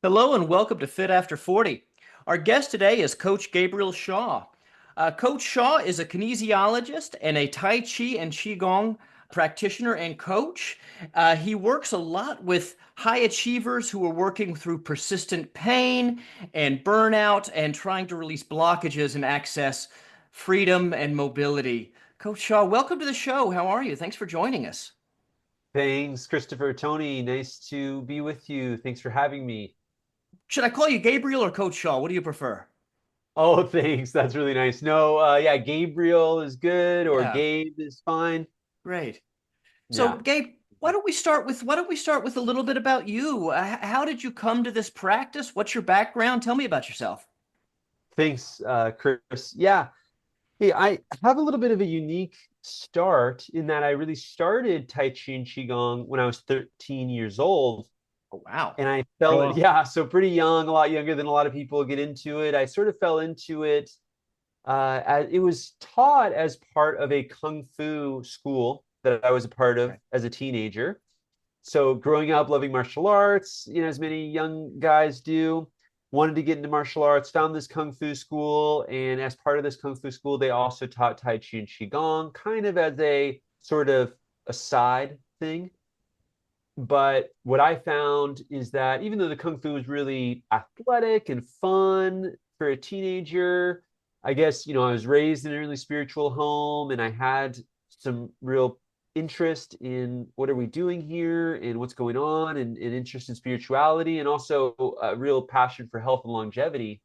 Hello and welcome to Fit After 40. Our guest today is Coach Gabriel Shaw. Coach Shaw is a kinesiologist and a Tai Chi and Qigong practitioner and coach. He works a lot with high achievers who are working through persistent pain and burnout and trying to release blockages and access freedom and mobility. Coach Shaw, welcome to the show. How are you? Thanks for joining us. Thanks, Christopher. Tony, nice to be with you. Thanks for having me. Should I call you Gabriel or Coach Shaw? What do you prefer? Oh, thanks. That's really nice. No, yeah, Gabriel is good or Yeah, Gabe is fine. great. So, Yeah. Gabe, why don't we start with a little bit about you? How did you come to this practice? What's your background? Tell me about yourself. Thanks, Chris. Yeah. Hey, I have a little bit of a unique start in that I really started Tai Chi and Qigong when I was 13 years old. Oh, wow. And I Oh, fell, wow. yeah, so pretty young, a lot younger than a lot of people get into it. I sort of fell into it as it was taught as part of a kung fu school that I was a part of Okay. as a teenager. So growing up, loving martial arts, as many young guys do, wanted to get into martial arts, found this kung fu school, and as part of this kung fu school, they also taught Tai Chi and Qigong, kind of as a sort of a side thing. But what I found is that even though the kung fu was really athletic and fun for a teenager, I guess, I was raised in a really spiritual home and I had some real interest in what are we doing here and what's going on and interest in spirituality and also a real passion for health and longevity.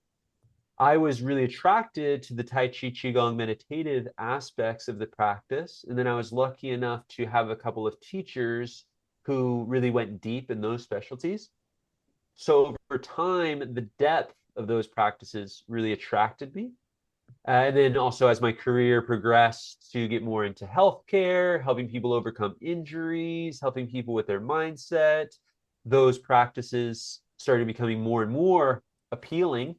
I was really attracted to the Tai Chi Qigong meditative aspects of the practice. And then I was lucky enough to have a couple of teachers who really went deep in those specialties. So over time, the depth of those practices really attracted me. And then also, as my career progressed to get more into healthcare, helping people overcome injuries, helping people with their mindset, those practices started becoming more and more appealing.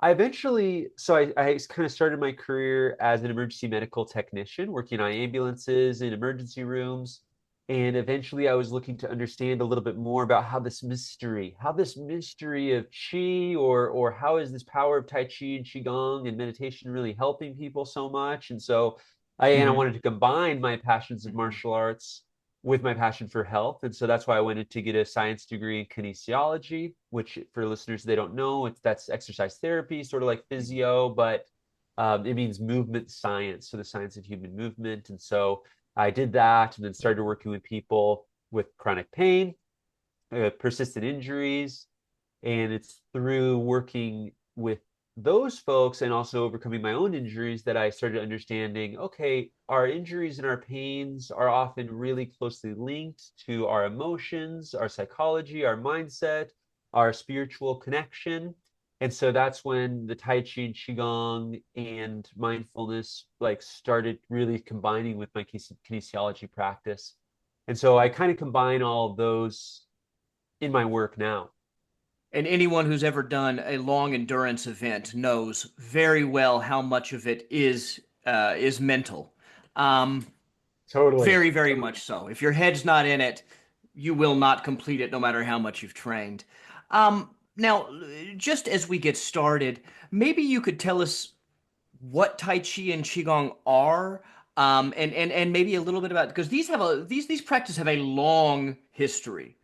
I kind of started my career as an emergency medical technician, working on ambulances in emergency rooms. And eventually I was looking to understand a little bit more about how this mystery of chi or how is this power of Tai Chi and Qigong and meditation really helping people so much. And I Hmm. wanted to combine my passions of martial arts with my passion for health. And so that's why I went to get a science degree in kinesiology, which for listeners they don't know, that's exercise therapy, sort of like physio, but it means movement science, so the science of human movement. And so I did that and then started working with people with chronic pain, persistent injuries, and it's through working with those folks and also overcoming my own injuries that I started understanding, okay, our injuries and our pains are often really closely linked to our emotions, our psychology, our mindset, our spiritual connection. And so that's when the Tai Chi and Qigong and mindfulness like started really combining with my kinesiology practice. And so I kind of combine all of those in my work now. And anyone who's ever done a long endurance event knows very well how much of it is mental. Um, Totally. Very, very much so. If your head's not in it, you will not complete it no matter how much you've trained. Now, just as we get started, maybe you could tell us what Tai Chi and Qigong are, and maybe a little bit about because these practices have a long history.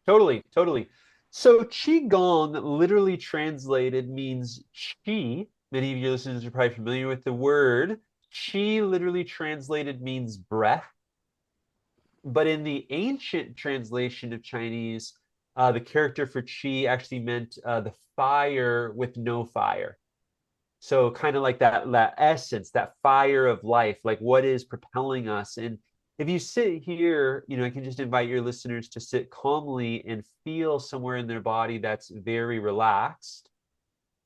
Totally, totally. So Qigong literally translated means chi. Many of your listeners are probably familiar with the word. Qi literally translated means breath. But in the ancient translation of Chinese, the character for qi actually meant the fire with no fire. So kind of like that essence, that fire of life, like what is propelling us. And if you sit here, I can just invite your listeners to sit calmly and feel somewhere in their body that's very relaxed.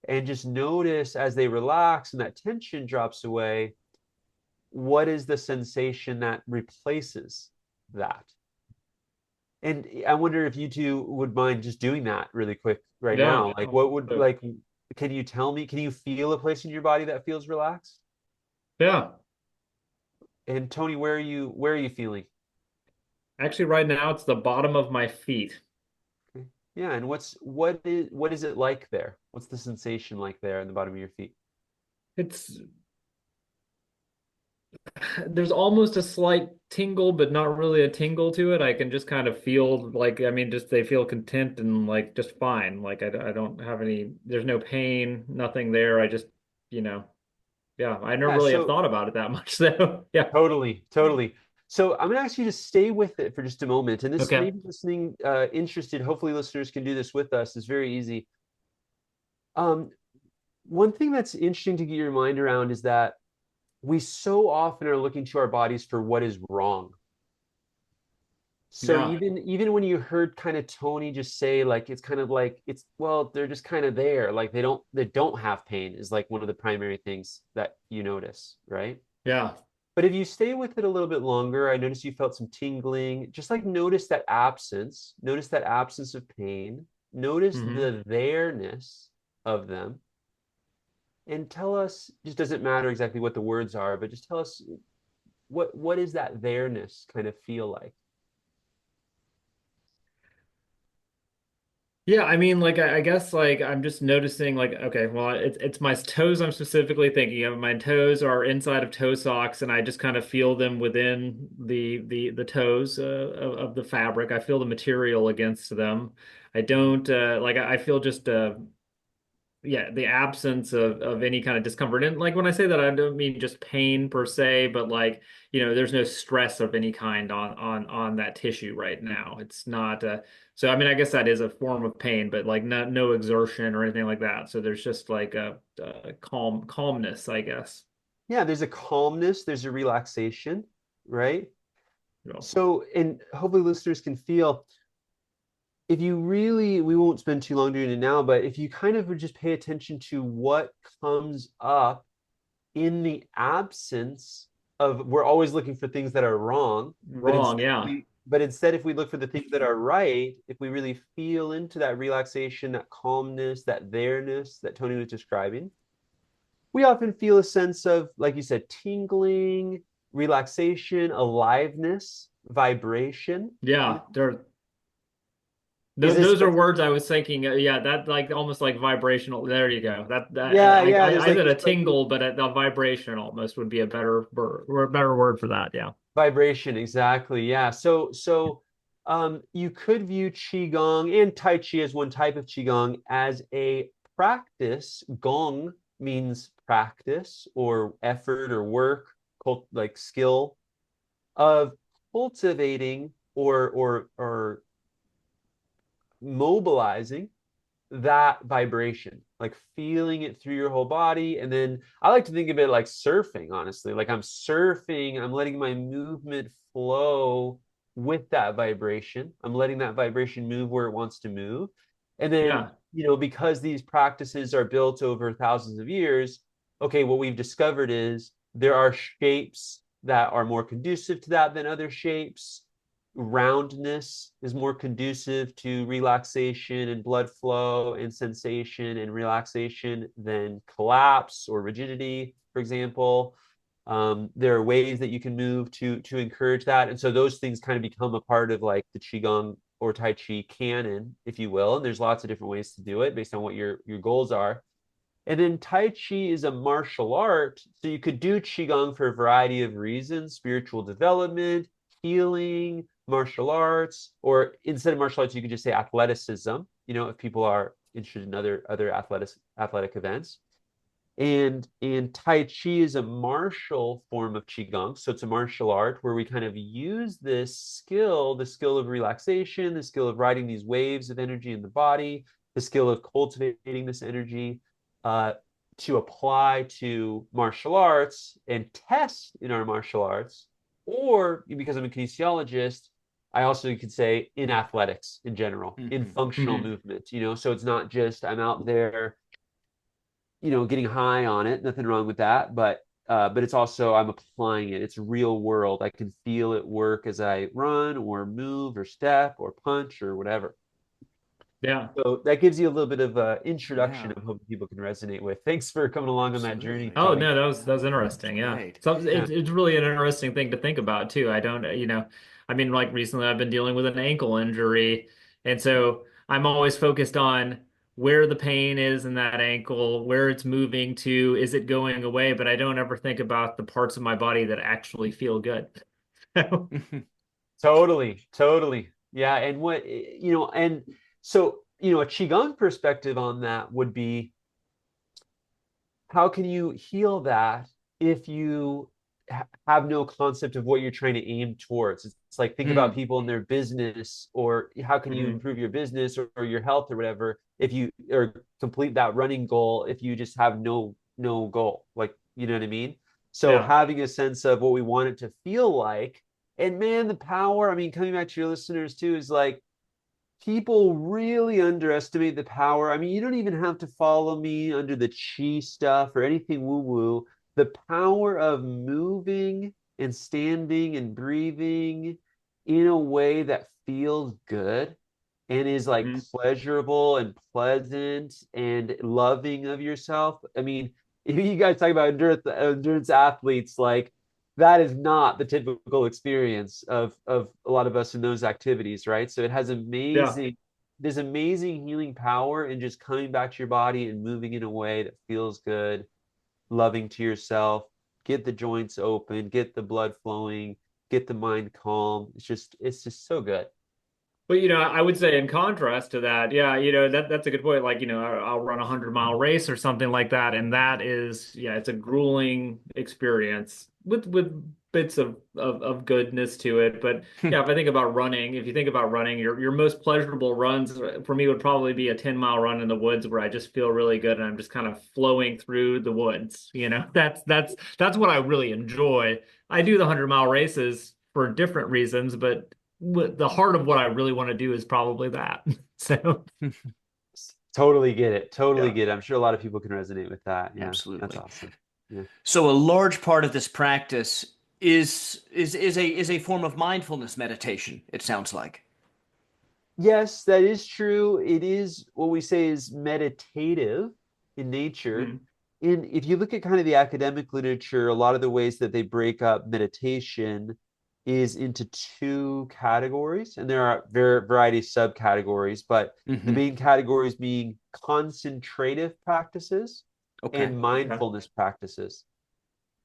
And just notice as they relax and that tension drops away, what is the sensation that replaces that? And I wonder if you two would mind just doing that really quick right Yeah. now. Like, what would like, can you tell me, can you feel a place in your body that feels relaxed? Yeah. And Tony, where are you feeling? Actually, right now it's the bottom of my feet. Okay. Yeah, and what is it like there? What's the sensation like there in the bottom of your feet? It's there's almost a slight tingle, but not really a tingle to it. I can just kind of feel like, I mean, just they feel content and like just fine. Like I don't have any, there's no pain, nothing there. I just, you know, yeah, I never Yeah, really have so thought about it that much. So yeah. totally, totally. So I'm gonna ask you to stay with it for just a moment. And this Okay. maybe listening interested, hopefully listeners can do this with us. It's very easy. Um, one thing that's interesting to get your mind around is that we so often are looking to our bodies for what is wrong. So Yeah. even when you heard kind of Tony just say like it's kind of like it's well they're just kind of there like they don't have pain is like one of the primary things that you notice, right? Yeah. But if you stay with it a little bit longer, I noticed you felt some tingling. Just like notice that absence of pain, notice Hmm. the there-ness of them, and tell us, just doesn't matter exactly what the words are, but just tell us what is that there-ness kind of feel like? Yeah, I mean, like I guess like I'm just noticing like okay, well it's my toes I'm specifically thinking of. My toes are inside of toe socks, and I just kind of feel them within the toes of the fabric. I feel the material against them. I don't like I feel just yeah, the absence of any kind of discomfort. And like when I say that, I don't mean just pain per se, but like, there's no stress of any kind on that tissue right now. It's not so I mean, I guess that is a form of pain, but like no exertion or anything like that. So there's just like a calmness, I guess. Yeah, there's a calmness, there's a relaxation, right? You know. So, and hopefully listeners can feel if you really, we won't spend too long doing it now, but if you kind of would just pay attention to what comes up in the absence of, we're always looking for things that are wrong, but Wrong, instead yeah. if we look for the things that are right, if we really feel into that relaxation, that calmness, that there-ness that Tony was describing, we often feel a sense of, like you said, tingling, relaxation, aliveness, vibration. You know, Yeah, there is this those are that's words I was thinking. Yeah, that like almost like vibrational. There you go. yeah, yeah. There's I like said this a like tingle, but a vibration almost would be a better word for that. Yeah. vibration, exactly. Yeah. So you could view Qigong and Tai Chi as one type of Qigong as a practice. Gong means practice or effort or work, like skill of cultivating or mobilizing that vibration, like feeling it through your whole body. And then I like to think of it like surfing, honestly. Like I'm surfing, I'm letting my movement flow with that vibration. I'm letting that vibration move where it wants to move. And then, Yeah. because these practices are built over thousands of years, okay, what we've discovered is there are shapes that are more conducive to that than other shapes. Roundness is more conducive to relaxation and blood flow and sensation and relaxation than collapse or rigidity, for example. There are ways that you can move to encourage that, and so those things kind of become a part of like the qigong or tai chi canon, if you will. And there's lots of different ways to do it based on what your goals are. And then Tai Chi is a martial art. So you could do Qigong for a variety of reasons: spiritual development, healing, martial arts, or instead of martial arts, you could just say athleticism, if people are interested in other athletic events. And Tai Chi is a martial form of Qigong. So it's a martial art where we kind of use this skill, the skill of relaxation, the skill of riding these waves of energy in the body, the skill of cultivating this energy uh, to apply to martial arts and test in our martial arts. Or because I'm a kinesiologist, I also could say in athletics in general, in Hmm. functional Hmm. movement, so it's not just I'm out there getting high on it. Nothing wrong with that, but it's also I'm applying it. It's real world. I can feel it work as I run or move or step or punch or whatever. Yeah. So that gives you a little bit of introduction. Yeah, I'm hoping people can resonate with. Thanks for coming along on that journey, absolutely. Oh Tony. no, that was Yeah, that's interesting. Yeah. great. So Yeah. it's really an interesting thing to think about too. I don't, I mean, like recently I've been dealing with an ankle injury, and so I'm always focused on where the pain is in that ankle, where it's moving to, is it going away? But I don't ever think about the parts of my body that actually feel good. Totally, totally. Yeah, and and so, a qigong perspective on that would be, how can you heal that if you have no concept of what you're trying to aim towards? It's like, think about Mm, people in their business, or how can you Mhm. improve your business or your health or whatever, if you or complete that running goal if you just have no goal, like, you know what I mean? So Yeah. having a sense of what we want it to feel like, and man, the power, I mean, coming back to your listeners too, is like, people really underestimate the power. I mean, you don't even have to follow me under the chi stuff or anything woo woo. The power of moving and standing and breathing in a way that feels good and is like Mhm. pleasurable and pleasant and loving of yourself. I mean, if you guys talk about endurance athletes, like, that is not the typical experience of a lot of us in those activities, right? So it has Yeah. there's amazing healing power in just coming back to your body and moving in a way that feels good, loving to yourself, get the joints open, get the blood flowing, get the mind calm. It's just so good. But I would say in contrast to that, yeah, that's a good point. Like, I'll run a 100-mile race or something like that, and that is, yeah, it's a grueling experience with bits of goodness to it. But yeah, if I think about running, if you think about running, your most pleasurable runs for me would probably be a 10-mile run in the woods where I just feel really good and I'm just kind of flowing through the woods. That's what I really enjoy. I do the 100-mile races for different reasons, but the heart of what I really want to do is probably that. So, Totally get it. Totally yeah. get it. I'm sure a lot of people can resonate with that. Yeah, that's absolutely. awesome. Yeah. So a large part of this practice is a form of mindfulness meditation, it sounds like. Yes, that is true. It is what we say is meditative in nature. Mhm. And if you look at kind of the academic literature, a lot of the ways that they break up meditation is into two categories, and there are variety of subcategories, but the Hmm. main categories being concentrative practices Okay. and Okay. mindfulness practices.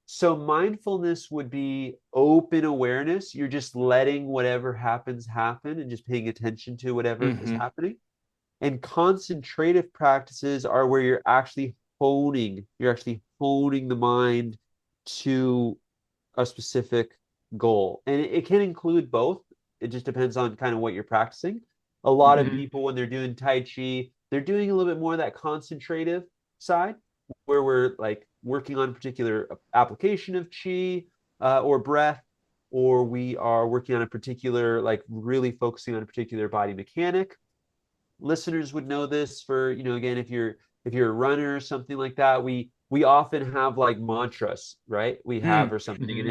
So mindfulness would be open awareness. You're just letting whatever happens happen and just paying attention to whatever is Hmm. happening. And concentrative practices are where you're actually honing the mind to a specific goal. And it can include both. It just depends on kind of what you're practicing. A lot of Hmm. people, when they're doing Tai Chi, they're doing a little bit more of that concentrative side, where we're like working on a particular application of Chi or breath, or we are working on a particular, like really focusing on a particular body mechanic. Listeners would know this for, again, if you're a runner or something like that, we often have like mantras, right? We have, Mm. or something, and Hmm.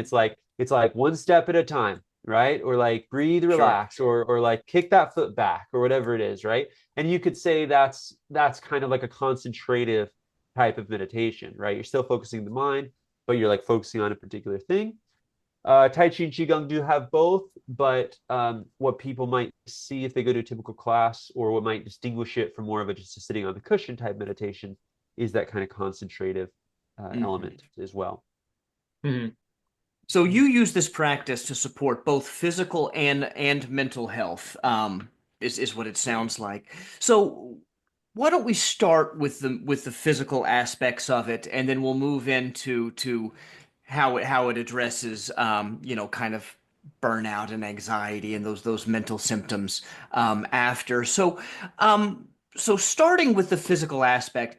it's like one step at a time, right? Or like breathe, Sure. relax, or like kick that foot back, or whatever it is, right? And you could say that's kind of like a concentrative type of meditation, right? You're still focusing the mind, but you're like focusing on a particular thing. Tai Chi and Qigong do have both, but what people might see if they go to a typical class, or what might distinguish it from more of a just a sitting on the cushion type meditation, is that kind of concentrative Hmm. element as well. Hmm. So you use this practice to support both physical and mental health, is what it sounds like. So why don't we start with the physical aspects of it, and then we'll move into to how it addresses kind of burnout and anxiety and those mental symptoms after. So starting with the physical aspect,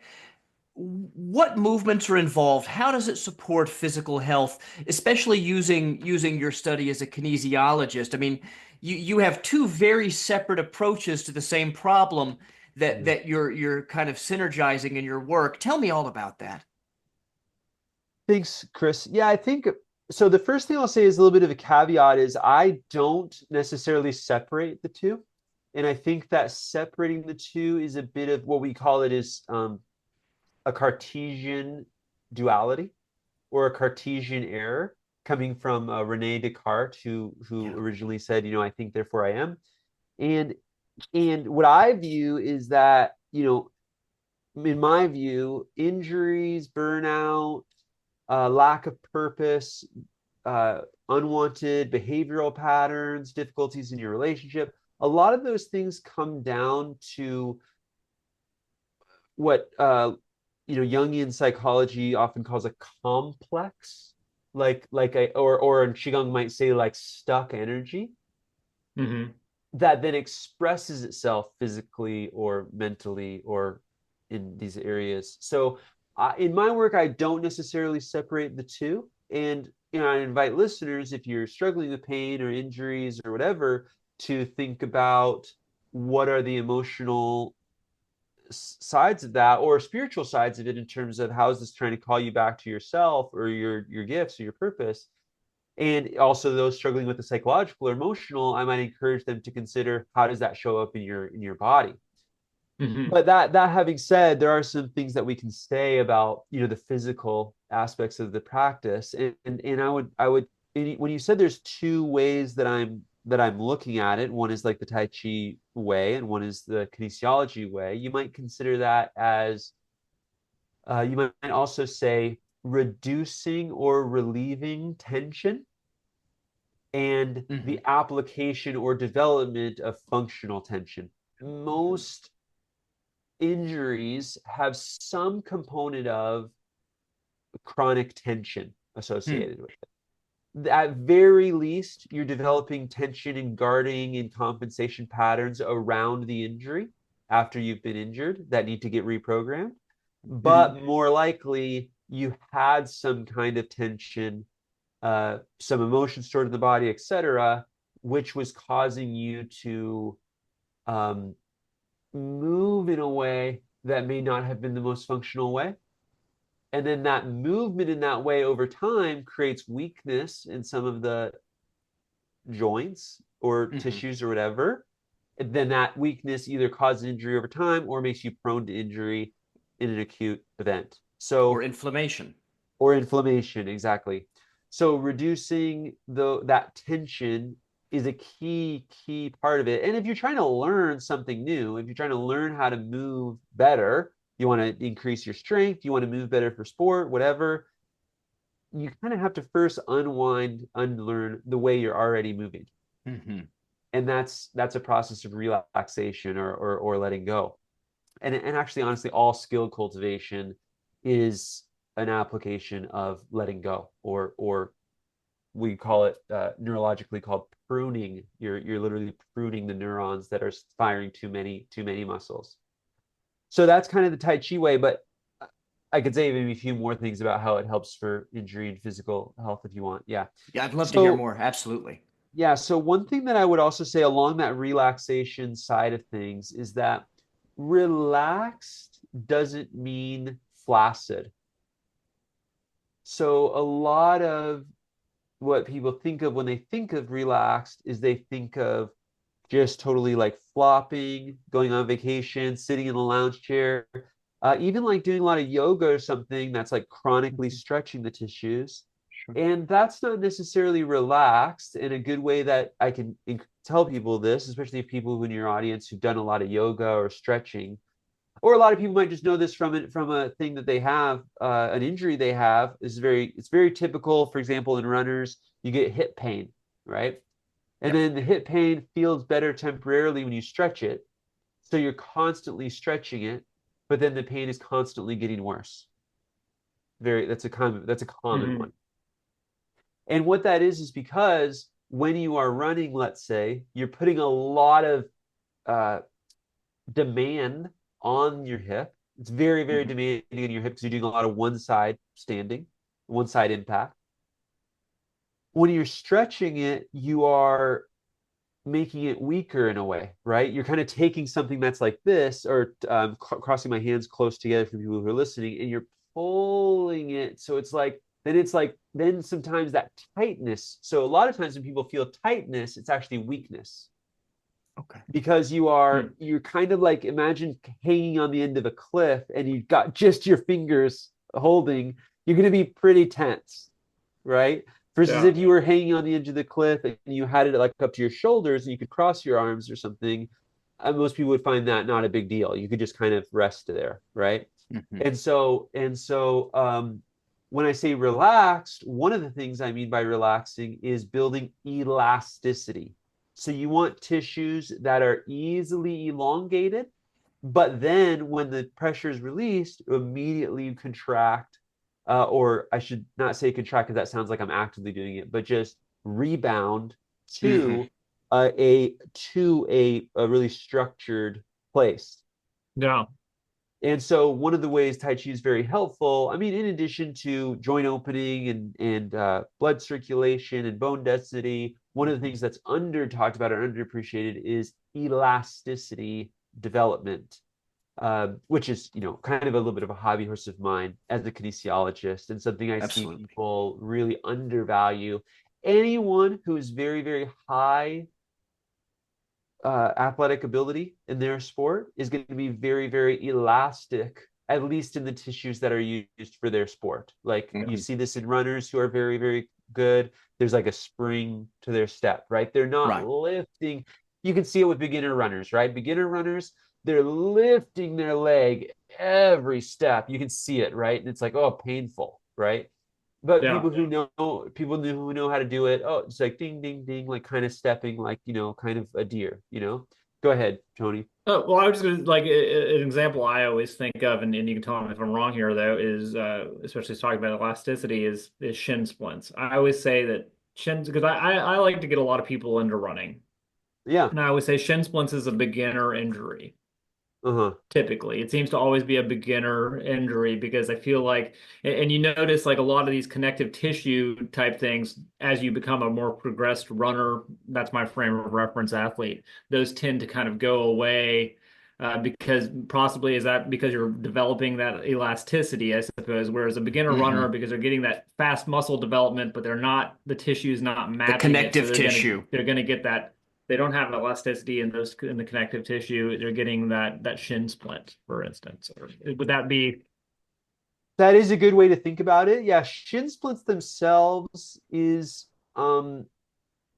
what movements are involved? How does it support physical health, especially using your study as a kinesiologist? I mean, you have two very separate approaches to the same problem that Yeah. that you're kind of synergizing in your work. Tell me all about that. Thanks, Chris. Yeah, I think so. The first thing I'll say is a little bit of a caveat is I don't necessarily separate the two. And I think that separating the two is a bit of what we call it is a Cartesian duality, or a Cartesian error, coming from Rene Descartes, who Yeah. originally said, I think, therefore I am. And And what I view is that, in my view, injuries, burnout, lack of purpose, unwanted behavioral patterns, difficulties in your relationship, a lot of those things come down to what Jungian psychology often calls a complex, or in Qigong might say like stuck energy Hmm. that then expresses itself physically or mentally or in these areas. So in my work, I don't necessarily separate the two. And I invite listeners, if you're struggling with pain or injuries or whatever, to think about what are the emotional sides of that or spiritual sides of it in terms of how is this trying to call you back to yourself or your gifts or your purpose. And also those struggling with the psychological or emotional, I might encourage them to consider how does that show up in your body. Hmm. But that having said, there are some things that we can say about the physical aspects of the practice. And I would when you said there's two ways that I'm looking at it, one is like the Tai Chi way and one is the kinesiology way, you might consider that as you might also say reducing or relieving tension and Hmm. the application or development of functional tension. Most injuries have some component of chronic tension Hmm. associated with it. At very least, you're developing tension and guarding and compensation patterns around the injury after you've been injured that need to get reprogrammed. Hmm. But more likely, you had some kind of tension, some emotion stored in the body, etc., which was causing you to um, move in a way that may not have been the most functional way. And then that movement in that way over time creates weakness in some of the joints or Hmm. tissues or whatever. And then that weakness either causes injury over time or makes you prone to injury in an acute event. Or So, inflammation. or inflammation, exactly. So reducing that tension is a key part of it. And if you're trying to learn something new, if you're trying to learn how to move better, you want to increase your strength, you want to move better for sport, whatever, you kind of have to first unlearn the way you're already moving. Hmm. And that's a process of relaxation or letting go. And actually, honestly, all skill cultivation is an application of letting go, or we call it neurologically called pruning. You're literally pruning the neurons that are firing too many muscles. So that's kind of the Tai Chi way, but I could say maybe a few more things about how it helps for injury and physical health if you want. Yeah. Yeah, I'd love to hear So more. Absolutely. yeah, so one thing that I would also say along that relaxation side of things is that relaxed doesn't mean flaccid. So a lot of what people think of when they think of relaxed is they think of just totally like flopping, going on vacation, sitting in a lounge chair, even like doing a lot of yoga or something that's like chronically Mhm. stretching the tissues. Sure. And that's not necessarily relaxed in a good way that I can tell people this, especially if people in your audience who've done a lot of yoga or stretching, or a lot of people might just know this from a thing that they have, an injury they have is it's very typical. For example, in runners, you get hip pain, right? And Yep. then the hip pain feels better temporarily when you stretch it. So you're constantly stretching it, but then the pain is constantly getting worse. That's a common Hmm. one. And what that is because when you are running, let's say, you're putting a lot of uh, demand on your hip. It's very, very Hmm. demanding on your hip because you're doing a lot of one side standing, one side impact. When you're stretching it, you are making it weaker in a way, right? You're kind of taking something that's like this, or crossing my hands close together for people who are listening, and you're pulling it. So then sometimes that tightness. So a lot of times when people feel tightness, it's actually weakness Okay. because you're kind of like imagine hanging on the end of a cliff and you've got just your fingers holding. You're going to be pretty tense, right? Versus Yeah. if you were hanging on the edge of the cliff and you had it like up to your shoulders and you could cross your arms or something, most people would find that not a big deal. You could just kind of rest there, right? Hmm. And so when I say relaxed, one of the things I mean by relaxing is building elasticity. So you want tissues that are easily elongated, but then when the pressure is released, immediately you contract, or I should not say contract because that sounds like I'm actively doing it, but just rebound Hmm. to a really structured place. Yeah. And so one of the ways Tai Chi is very helpful, I mean, in addition to joint opening and blood circulation and bone density, one of the things that's under talked about or underappreciated is elasticity development, which is, kind of a little bit of a hobby horse of mine as a kinesiologist and something I see Absolutely. people really undervalue. Anyone who is very, very high athletic ability in their sport is going to be very, very elastic, at least in the tissues that are used for their sport. Like you Hmm. see this in runners who are very, very good. There's like a spring to their step, right? They're not Right. lifting. You can see it with beginner runners, right? Beginner runners, they're lifting their leg every step. You can see it, right? And it's like, oh, painful, right? But Yeah. people who know how to do it, oh, it's like ding, ding, ding, like kind of stepping like, kind of a deer. Go ahead, Tony. Oh, well, I was just gonna like an example I always think of, and you can tell me if I'm wrong here though, is especially talking about elasticity is shin splints. I always say that shins because I like to get a lot of people into running, Yeah. and I always say shin splints is a beginner injury. Uh-huh. Typically, it seems to always be a beginner injury because I feel like, and you notice like a lot of these connective tissue type things as you become a more progressed runner, that's my frame of reference athlete, those tend to kind of go away because possibly is that because you're developing that elasticity, I suppose, whereas a beginner runner, Hmm. because they're getting that fast muscle development, but they're not, the tissue is not The matching it, so connective they're gonna tissue. they're gonna get that they don't have elasticity in those in the connective tissue. They're getting that shin splint, for instance. Or would that be That is a good way to think about it. Yeah, shin splints themselves is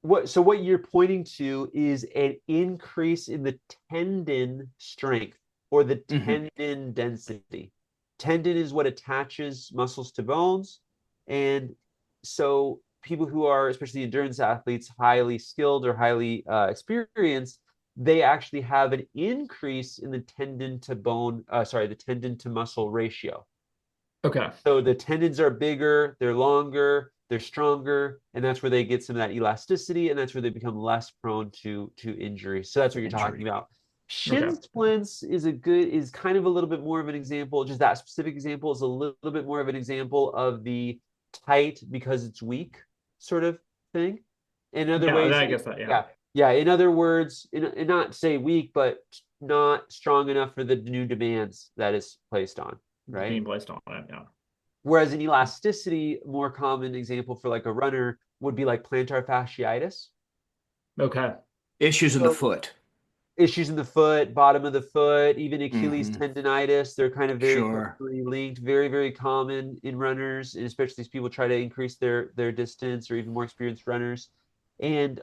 what you're pointing to is an increase in the tendon strength or the Hmm. tendon density. Tendon is what attaches muscles to bones. And so people who are, especially endurance athletes, highly skilled or highly experienced, they actually have an increase in the tendon to bone, the tendon to muscle ratio. okay? So the tendons are bigger, they're longer, they're stronger, and that's where they get some of that elasticity, and that's where they become less prone to injury. So that's what you're talking Injury. about. Okay. Shin splints is kind of a little bit more of an example. Just that specific example is a little bit more of an example of the tight because it's weak sort of thing. In other Yeah, ways, I guess that, yeah, yeah, yeah. In other words, in not say weak, but not strong enough for the new demands that is placed on, right? being placed on it. Yeah. Whereas an elasticity, more common example for like a runner would be like plantar fasciitis. Okay. Issues in the So foot. issues in the foot, bottom of the foot, even Achilles Hmm. tendonitis, they're kind of very Sure. closely linked, very, very common in runners, and especially as people try to increase their distance or even more experienced runners. And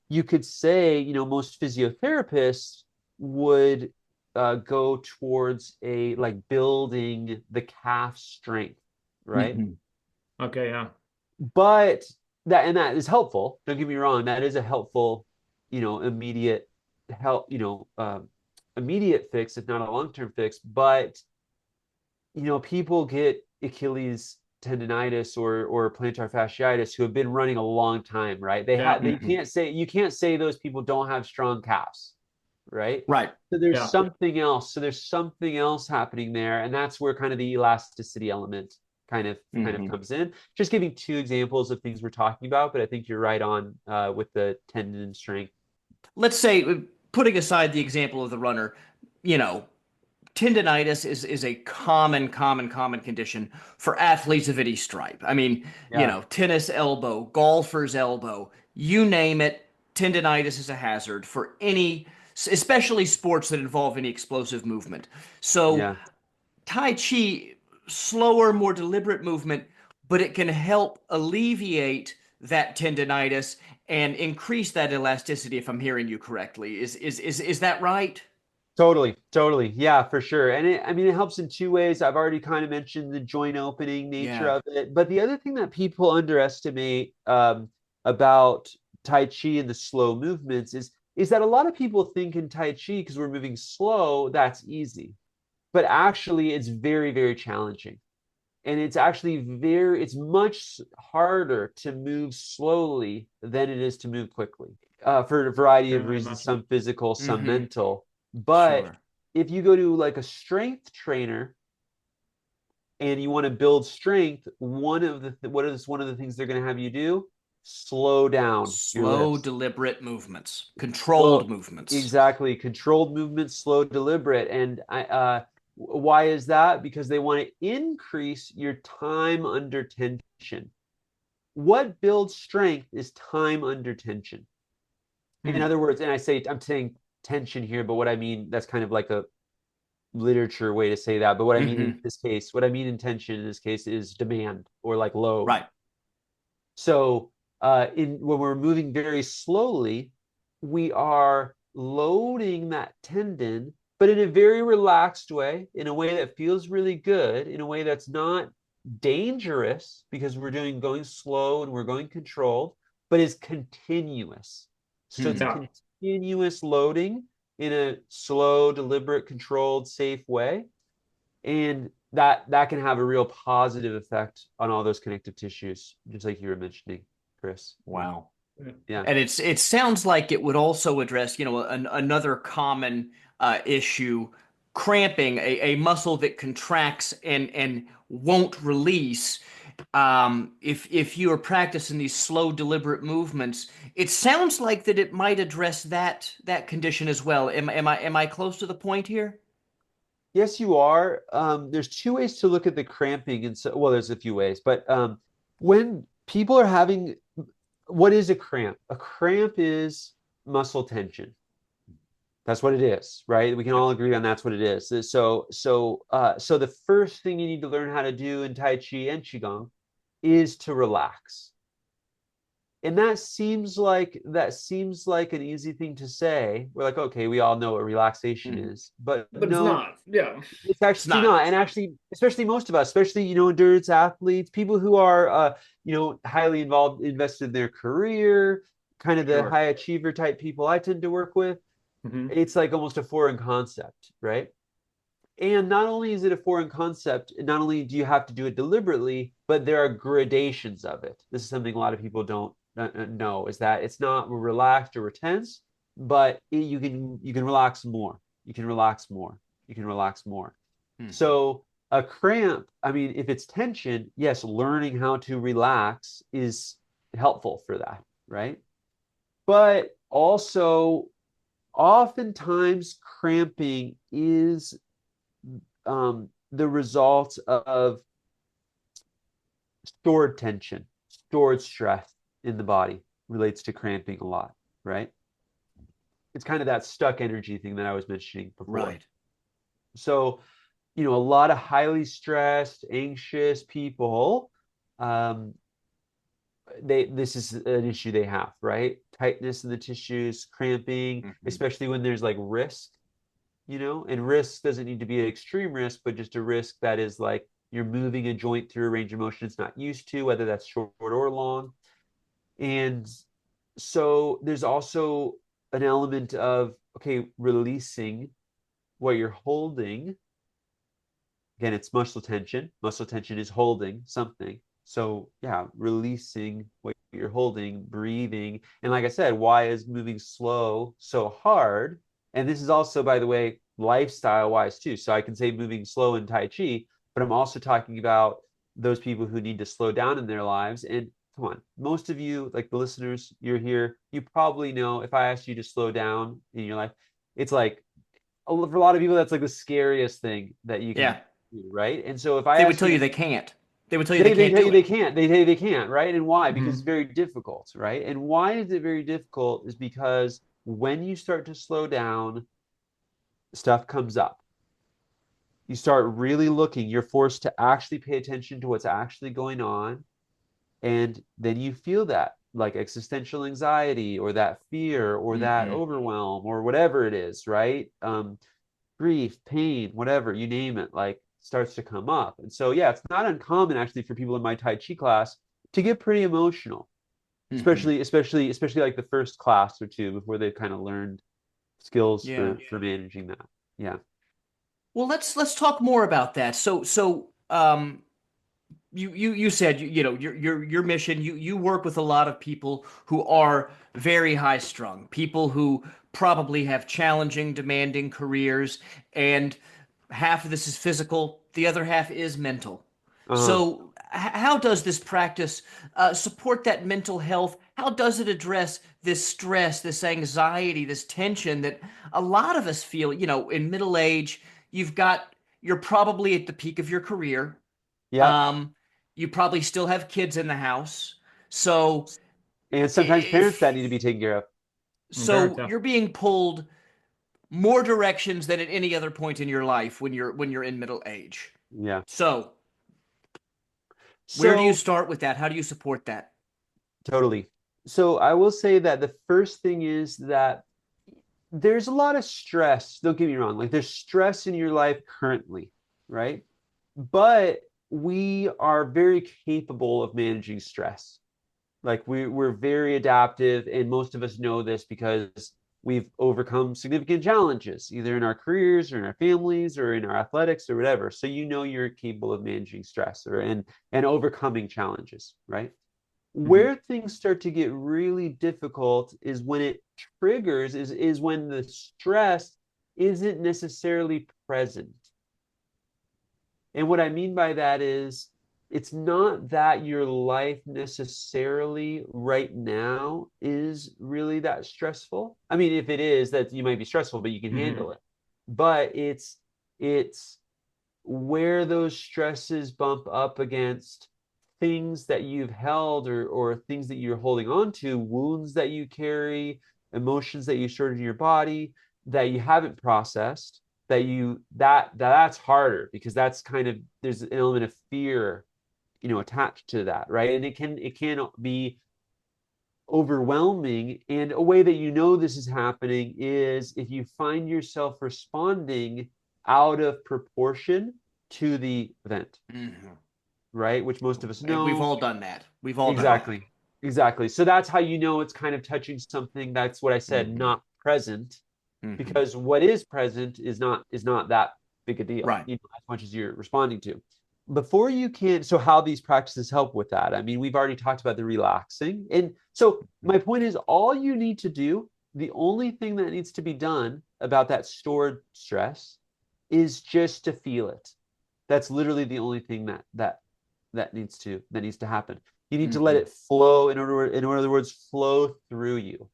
you could say, most physiotherapists would go towards a like building the calf strength, right? Hmm. Mm-hmm. Okay. Yeah. But that is helpful. Don't get me wrong. That is a helpful, immediate help, immediate fix, if not a long-term fix. But people get Achilles tendonitis or plantar fasciitis who have been running a long time, right? Yeah. They Hmm. you can't say those people don't have strong calves, right? Right. So there's Yeah. something else. So there's something else happening there, and that's where kind of the elasticity element kind of Hmm. comes in. Just giving two examples of things we're talking about, but I think you're right on with the tendon strength. Let's say, putting aside the example of the runner, you know, tendonitis is a common condition for athletes of any stripe. I mean, Yeah, tennis elbow, golfer's elbow, you name it, tendonitis is a hazard for any, especially sports that involve any explosive movement. So yeah, Tai Chi, slower, more deliberate movement, but it can help alleviate that tendonitis and increase that elasticity, if I'm hearing you correctly. Is that right? Totally, totally. Yeah, for sure. And I mean, it helps in two ways. I've already kind of mentioned the joint opening nature Yeah. of it. But the other thing that people underestimate about Tai Chi and the slow movements is that a lot of people think in Tai Chi, because we're moving slow, that's easy. But actually, it's very, very challenging. And it's much harder to move slowly than it is to move quickly, for a variety of Very reasons, much. some physical, some Mm-hmm. mental. But Sure. if you go to like a strength trainer and you want to build strength, one of the things they're going to have you do? Slow down your Slow, lifts. deliberate movements, Slow, controlled movements. exactly. Controlled movement, slow, deliberate. And why is that? Because they want to increase your time under tension. What builds strength is time under tension. In Hmm. other words, I'm saying tension here, but what I mean, that's kind of like a literature way to say that. But what I mean in Mm-hmm. this case, what I mean in tension in this case is demand or like load. Right. So in when we're moving very slowly, we are loading that tendon, but in a very relaxed way, in a way that feels really good, in a way that's not dangerous because going slow and we're going controlled, but is continuous. So it's Hmm. Yeah. continuous loading in a slow, deliberate, controlled, safe way, and that can have a real positive effect on all those connective tissues, just like you were mentioning, Chris. Wow. Yeah. And it sounds like it would also address, another common issue, cramping, a muscle that contracts and won't release. If you are practicing these slow, deliberate movements, it sounds like that it might address that condition as well. Am I close to the point here? Yes, you are. There's two ways to look at the cramping, and so well, there's a few ways, but when people are having, what is a cramp? A cramp is muscle tension. That's what it is, right? We can Yep. all agree on that's what it is. So the first thing you need to learn how to do in Tai Chi and Qigong is to relax. And that seems like an easy thing to say. We're like, okay, we all know what relaxation Mhm. is, but But it's no, not. Yeah. it's It's actually not. not. And actually, especially most of us, especially endurance athletes, people who are highly involved, invested in their career, kind of the Sure. high achiever type people I tend to work with. Hmm. It's like almost a foreign concept, right? And not only is it a foreign concept, not only do you have to do it deliberately, but there are gradations of it. This is something a lot of people don't know, is that it's not we're relaxed or we're tense, but you can relax more. You can relax more. You can relax more. Mhm. So a cramp, I mean, if it's tension, yes, learning how to relax is helpful for that, right? But also, oftentimes cramping is the result of stored tension, stored stress in the body relates to cramping a lot, right? It's kind of that stuck energy thing that I was mentioning before. Right. So, a lot of highly stressed, anxious people, um, this is an issue they have, right? Tightness in the tissues, cramping, Mhm. especially when there's like risk, and risk doesn't need to be an extreme risk, but just a risk that is like you're moving a joint through a range of motion it's not used to, whether that's short or long. And so there's also an element of, okay, releasing what you're holding. Again, it's muscle tension. Muscle tension is holding something. So, yeah, releasing what you're holding, breathing. And like I said, why is moving slow so hard? And this is also, by the way, lifestyle wise too. So I can say moving slow in Tai Chi, but I'm also talking about those people who need to slow down in their lives. And come on, most of you, like the listeners, you're here, you probably know if I asked you to slow down in your life, it's like for a lot of people, that's like the scariest thing that you can Yeah. do, right? And so if I They would ask tell you you to, they can't. They would tell you they they can't tell do you they it. can't. They say they can't, right? And why? Because it's Hmm. very difficult, right? And why is it very difficult? Is because when you start to slow down, stuff comes up. You start really looking. You're forced to actually pay attention to what's actually going on, and then you feel that like existential anxiety or that fear or that Hmm. overwhelm or whatever it is, right? Grief, pain, whatever, you name it, like starts to come up. And so, yeah, it's not uncommon actually for people in my Tai Chi class to get pretty emotional, Hmm. especially like the first class or two before they've kind of learned skills Yeah. for managing that. Yeah. Well, let's talk more about that. You said you know your mission you work with a lot of people who are very high strung, people who probably have challenging, demanding careers, and half of this is physical, the other half is mental. Uh-huh. So how does this practice support that mental health? How does it address this stress, this anxiety, this tension that a lot of us feel, in middle age? You're probably at the peak of your career. Yep. um, you probably still have kids in the house. So And sometimes parents that if need to be taken care of. Very so tough. you're being pulled more directions than at any other point in your life when you're in middle age. Yeah. So where do you So start with that? How do you support that? totally. So I will say that the first thing is that there's a lot of stress. Don't get me wrong. Like there's stress in your life currently, right? But we are very capable of managing stress. Like we're very adaptive, and most of us know this because we've overcome significant challenges, either in our careers or in our families or in our athletics or whatever. So you know you're capable of managing stress or and overcoming challenges, right? Hmm. Where things start to get really difficult is when it triggers, is when the stress isn't necessarily present. And what I mean by that is it's not that your life necessarily right now is really that stressful. I mean, if it is, that you might be stressful, but you can Hmm. handle it. But it's where those stresses bump up against things that you've held or things that you're holding on to, wounds that you carry, emotions that you stored in your body that you haven't processed, that's harder because that's kind of there's an element of fear, attached to that, right? And it can be overwhelming. And a way that this is happening is if you find yourself responding out of proportion to the event, Hmm. right? Which most of us And we've know. all done that. We've all done that. Exactly. Exactly. So that's how it's kind of touching something that's what I said, Hmm. not present, Hmm. because what is present is not that big a deal, Right. as much as you're responding to. Before you can, so how these practices help with that? I mean, we've already talked about the relaxing. And so my point is all you need to do, the only thing that needs to be done about that stored stress is just to feel it. That's literally the only thing that needs to happen. You need to let Hmm. it flow in other words, flow through you.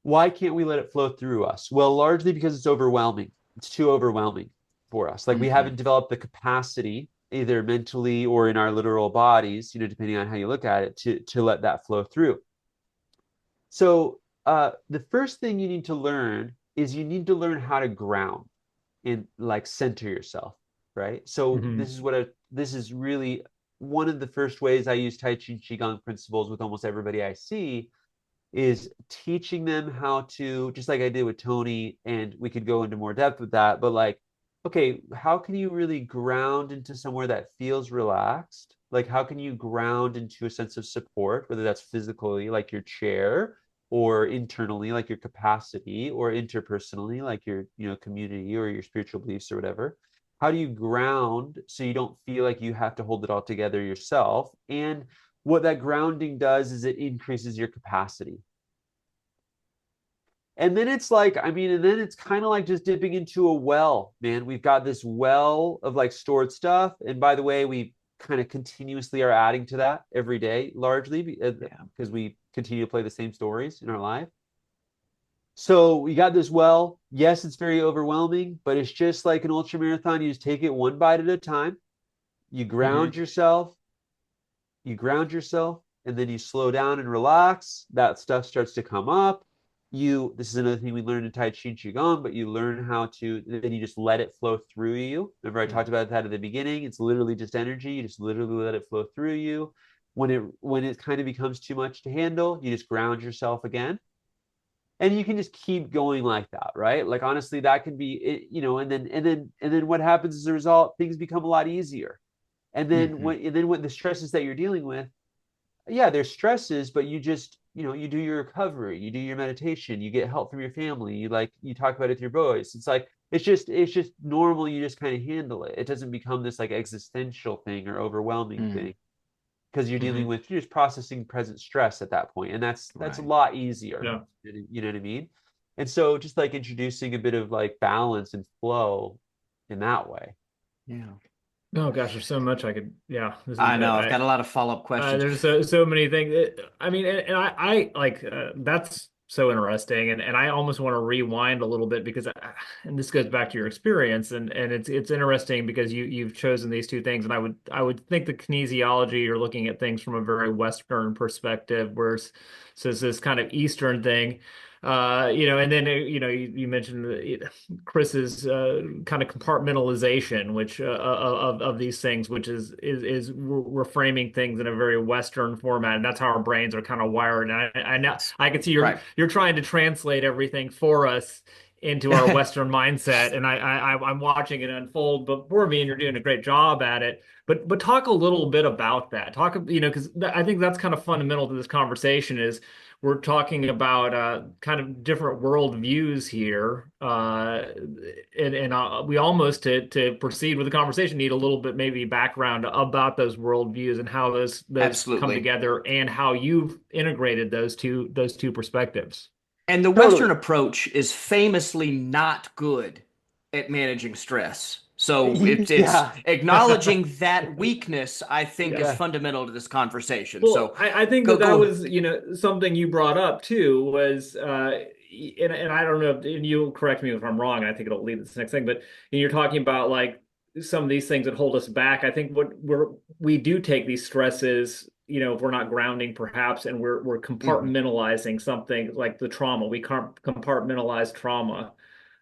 Why can't we let it flow through us? Well, largely because it's overwhelming. It's too overwhelming for us. Like we Hmm. haven't developed the capacity, either mentally or in our literal bodies, depending on how you look at it, to let that flow through. So the first thing you need to learn is you need to learn how to ground and like center yourself, right? So Hmm. this is really one of the first ways I use Tai Chi and Qigong principles with almost everybody I see is teaching them how to, just like I did with Tony, and we could go into more depth with that, but like, okay, how can you really ground into somewhere that feels relaxed? Like, how can you ground into a sense of support, whether that's physically, like your chair, or internally, like your capacity, or interpersonally, like your, community or your spiritual beliefs or whatever? How do you ground so you don't feel like you have to hold it all together yourself? And what that grounding does is it increases your capacity. And then it's like, I mean, and then it's kind of like just dipping into a well, man. We've got this well of like stored stuff. And by the way, we kind of continuously are adding to that every day, largely Yeah. because we continue to play the same stories in our life. So we got this well. Yes, it's very overwhelming, but it's just like an ultra marathon. You just take it one bite at a time. You ground Hmm. yourself, you ground yourself, and then you slow down and relax. That stuff starts to come up. This is another thing we learned in Tai Chi and Qigong, but you learn how to, then you just let it flow through you. Remember, I talked about that at the beginning. It's literally just energy. You just literally let it flow through you. when it kind of becomes too much to handle, you just ground yourself again. And you can just keep going like that, right? Like honestly, that can be it, and then what happens as a result, things become a lot easier. Hmm. And then when the stresses that you're dealing with, yeah, there's stresses, but you do your recovery, you do your meditation, you get help from your family, you talk about it with your boys. It's just normal, you just kind of handle it. It doesn't become this like existential thing or overwhelming Hmm. thing because Hmm. you're just processing present stress at that point, and that's a Right. lot easier. Yeah. You know what I mean? And so just like introducing a bit of like balance and flow in that way. Yeah. Oh gosh, there's so much I could. Yeah, this is. I know. I've got a lot of follow-up questions. There's so many things. I mean, and I like that's so interesting, and I almost want to rewind a little bit because, and this goes back to your experience, and it's interesting because you've chosen these two things, and I would think the kinesiology you're looking at things from a very Western perspective, whereas so it's this kind of Eastern thing. And then you mentioned Chris's kind of compartmentalization, which of these things, which is we're framing things in a very Western format, and that's how our brains are kind of wired. And I now Yes. I can see Right. you're trying to translate everything for us into our Western mindset, and I'm watching it unfold. But for me, and you're doing a great job at it. But talk a little bit about that. Talk, because I think that's kind of fundamental to this conversation is we're talking about kind of different world views here, and we almost to proceed with the conversation need a little bit maybe background about those world views and how those come Absolutely. together and how you've integrated those two perspectives. And the Western Totally. approach is famously not good at managing stress. So it's Yeah. acknowledging that weakness, I think, Yeah. is Yeah. fundamental to this conversation. Well, So I think go that go. was, something you brought up too was, and I don't know, and you'll correct me if I'm wrong. I think it'll lead to this next thing, but you're talking about like some of these things that hold us back. I think we do take these stresses, if we're not grounding perhaps, and we're Mhm. compartmentalizing something like the trauma. We can't compartmentalize trauma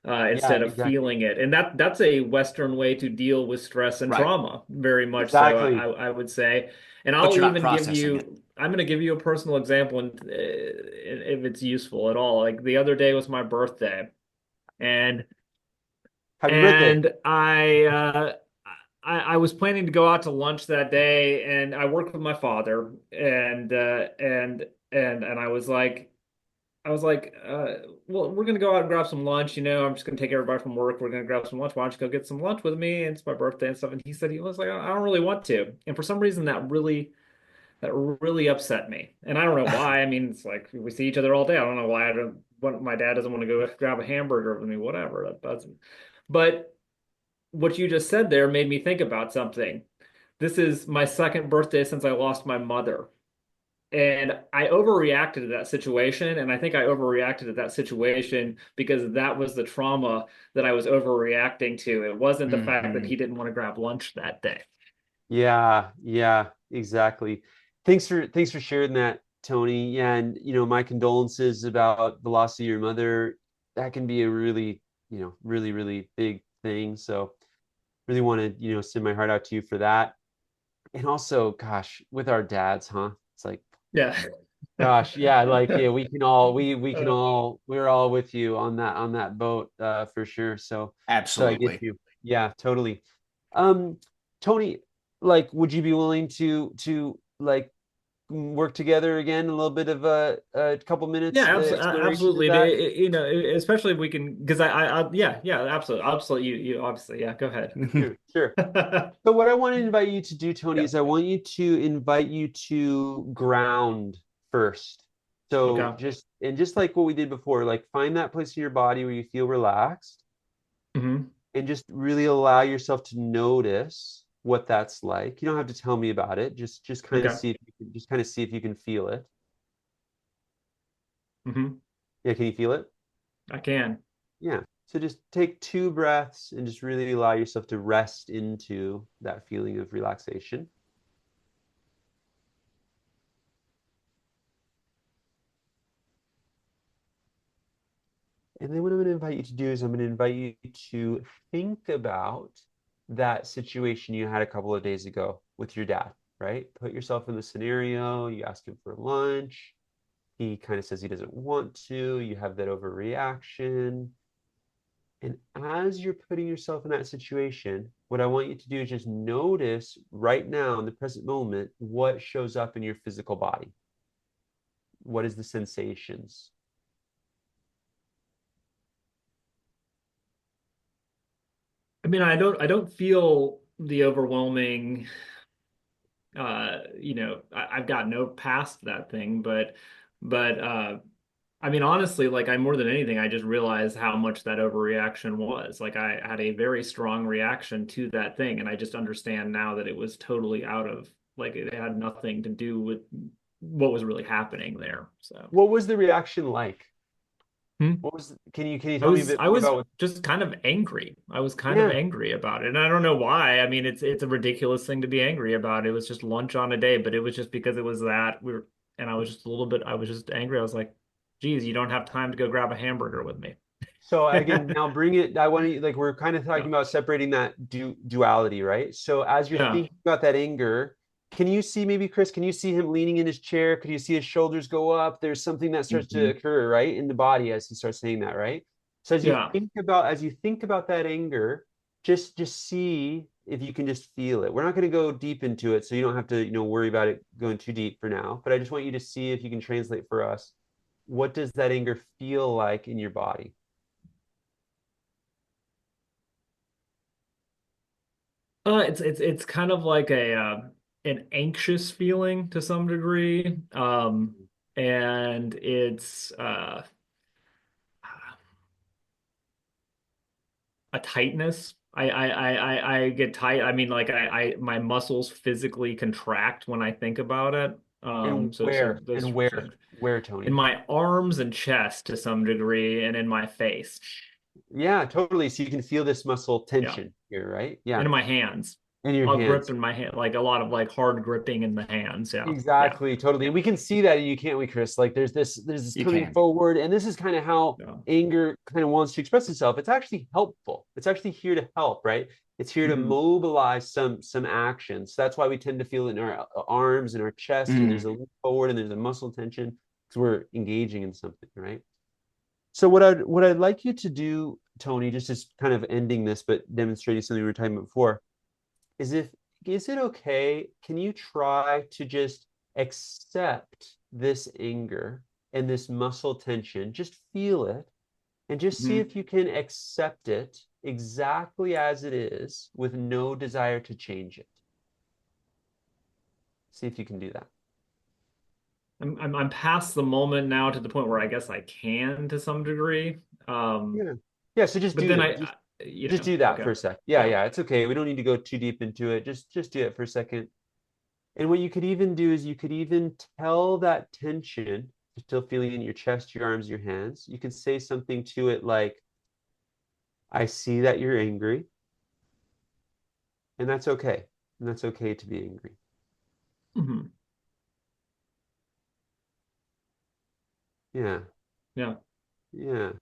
Yeah, instead of exactly. feeling it, and that's a Western way to deal with stress and Right. trauma, very much so. Exactly. I would say. And But I'll you're not even give processing it. you, I'm going to give you a personal example and if it's useful at all. Like the other day was my birthday and Happy birthday. and I was planning to go out to lunch that day and I worked with my father and I was like, well, we're gonna go out and grab some lunch. I'm just gonna take everybody from work. We're gonna grab some lunch. Why don't you go get some lunch with me? And it's my birthday and stuff. And he said he was like, I don't really want to. And for some reason, that really upset me. And I don't know why. I mean, it's like we see each other all day. I don't know why my dad doesn't want to go grab a hamburger with me, whatever. That doesn't. But what you just said there made me think about something. This is my second birthday since I lost my mother. And I overreacted to that situation. And I think I overreacted to that situation because that was the trauma that I was overreacting to. It wasn't the fact that Hmm. he didn't want to grab lunch that day. Yeah, yeah, exactly. Thanks for sharing that, Tony. Yeah, and my condolences about the loss of your mother. That can be a really, really, really big thing. So really want to, send my heart out to you for that. And also, gosh, with our dads, huh? It's like, Yeah. gosh, yeah, like yeah, we're all with you on that boat, for sure. So I get Absolutely. you. Yeah, totally. Um, Tony, like, would you be willing to like work together again? A little bit of a couple minutes Yeah, exploration of absolutely. that. Especially if we can, because yeah, absolutely, absolutely. You obviously, yeah. Go ahead. Sure, sure. So what I want to invite you to do, Tony, Yeah. is I want to invite you to ground first. So Okay. just like what we did before, like find that place in your body where you feel relaxed Hmm. and just really allow yourself to notice what that's like. You don't have to tell me about it. Just kind of Okay. see if you can just kind of see if you can feel it. Hmm. Yeah, can you feel it? I can. Yeah. So just take 2 breaths and just really allow yourself to rest into that feeling of relaxation. And then what I'm going to invite you to do is I'm going to invite you to think about that situation you had a couple of days ago with your dad, right? Put yourself in the scenario. You ask him for lunch. He kind of says he doesn't want to. You have that overreaction. And as you're putting yourself in that situation, what I want you to do is just notice right now in the present moment what shows up in your physical body. What is the sensations? I mean, I don't feel the overwhelming I've got no past that thing, but I mean, honestly, like I more than anything, I just realized how much that overreaction was. Like I had a very strong reaction to that thing, and I just understand now that it was totally out of like it had nothing to do with what was really happening there. So What was the reaction like? Hmm? What was, can you I tell me a was bit I more was about what, just kind of angry. I was kind of yeah. angry about it. And I don't know why. I mean, it's a ridiculous thing to be angry about. It was just lunch on a day, but it was just because it was that we were and I was just a little bit I was just angry. I was like, geez, you don't have time to go grab a hamburger with me. So again, now bring it, I want to, like, we're kind of talking Yeah. about separating that duality, right? So as you're Yeah. thinking about that anger, can you see maybe, Chris, can you see him leaning in his chair? Could you see his shoulders go up? There's something that starts to Mhm. occur, right, in the body as he starts saying that, right? So Yeah. as you think about that anger, just see if you can just feel it. We're not going to go deep into it, so you don't have to, worry about it going too deep for now. But I just want you to see if you can translate for us. What does that anger feel like in your body? It's kind of like a an anxious feeling to some degree. And it's a tightness. I get tight. I mean, like my muscles physically contract when I think about it. And So where? those And sorts of where? things. Where, In Tony? my arms and chest to some degree, and in my face. Yeah, totally. So you can feel this muscle Yeah, tension here, right? Yeah. and in my hands. In your I'll grip hands. in my hand, like a lot of like hard gripping in the hands. Yeah, yeah, Exactly, totally. yeah. And we can see that in you, can't we, Chris? Like there's this You coming can. forward, and this is kind of how Yeah. anger kind of wants to express itself. It's actually helpful. It's actually here to help, right? It's here to Mhm. mobilize some action. So that's why we tend to feel it in our arms and our chest, and there's Mm. a lean forward and there's a muscle tension because we're engaging in something, right? So what I'd like you to do, Tony, just as kind of ending this, but demonstrating something we were talking about before, is if is it okay? Can you try to just accept this anger and this muscle tension? Just feel it and just see Mhm. if you can accept it exactly as it is with no desire to change it. See if you can do that. I'm past the moment now to the point where I guess I can to some degree. Um, Yeah. Yeah, so just but do then that. Just do that okay, for a sec. Yeah, yeah. yeah, it's okay. We don't need to go too deep into it. Just do it for a second. And what you could even do is you could even tell that tension, you're still feeling in your chest, your arms, your hands. You could say something to it like, I see that you're angry, and that's okay. And that's okay to be angry. Mhm. Yeah, Yeah. yeah.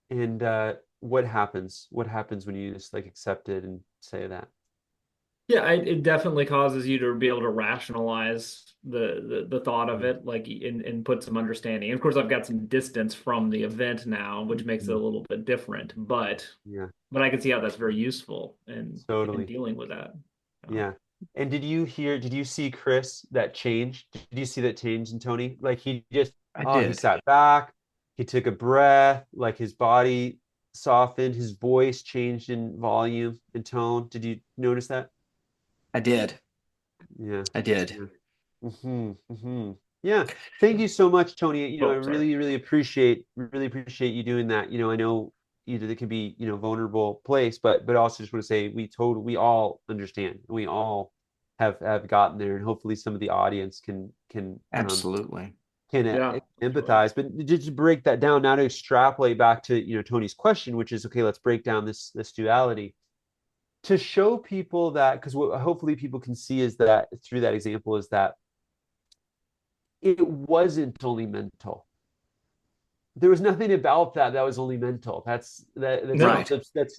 And what happens? What happens when you just like accept it and say that? Yeah, it definitely causes you to be able to rationalize the thought of it, like and put some understanding. And of course, I've got some distance from the event now, which makes it a Mhm. little bit different. Yeah, But I can see how that's very useful in totally. dealing with that. Uh, Yeah. And did you see Chris, that change? Did you see that change in Tony? Like I he did. sat back, he took a breath, like his body softened, his voice changed in volume and tone. Did you notice that? I did. Yeah. I did. Yeah. Yeah. Thank you so much, Tony. I oh, sorry. really appreciate you doing that. I know either it can be, vulnerable place, but also just want to say we all understand. We all have gotten there, and hopefully some of the audience Absolutely. can Yeah, absolutely. empathize. But just to break that down, now to extrapolate back to, Tony's question, which is okay, let's break down this duality to show people that, because what hopefully people can see is that through that example is that it wasn't only mental. there was nothing about that that was only mental. Right.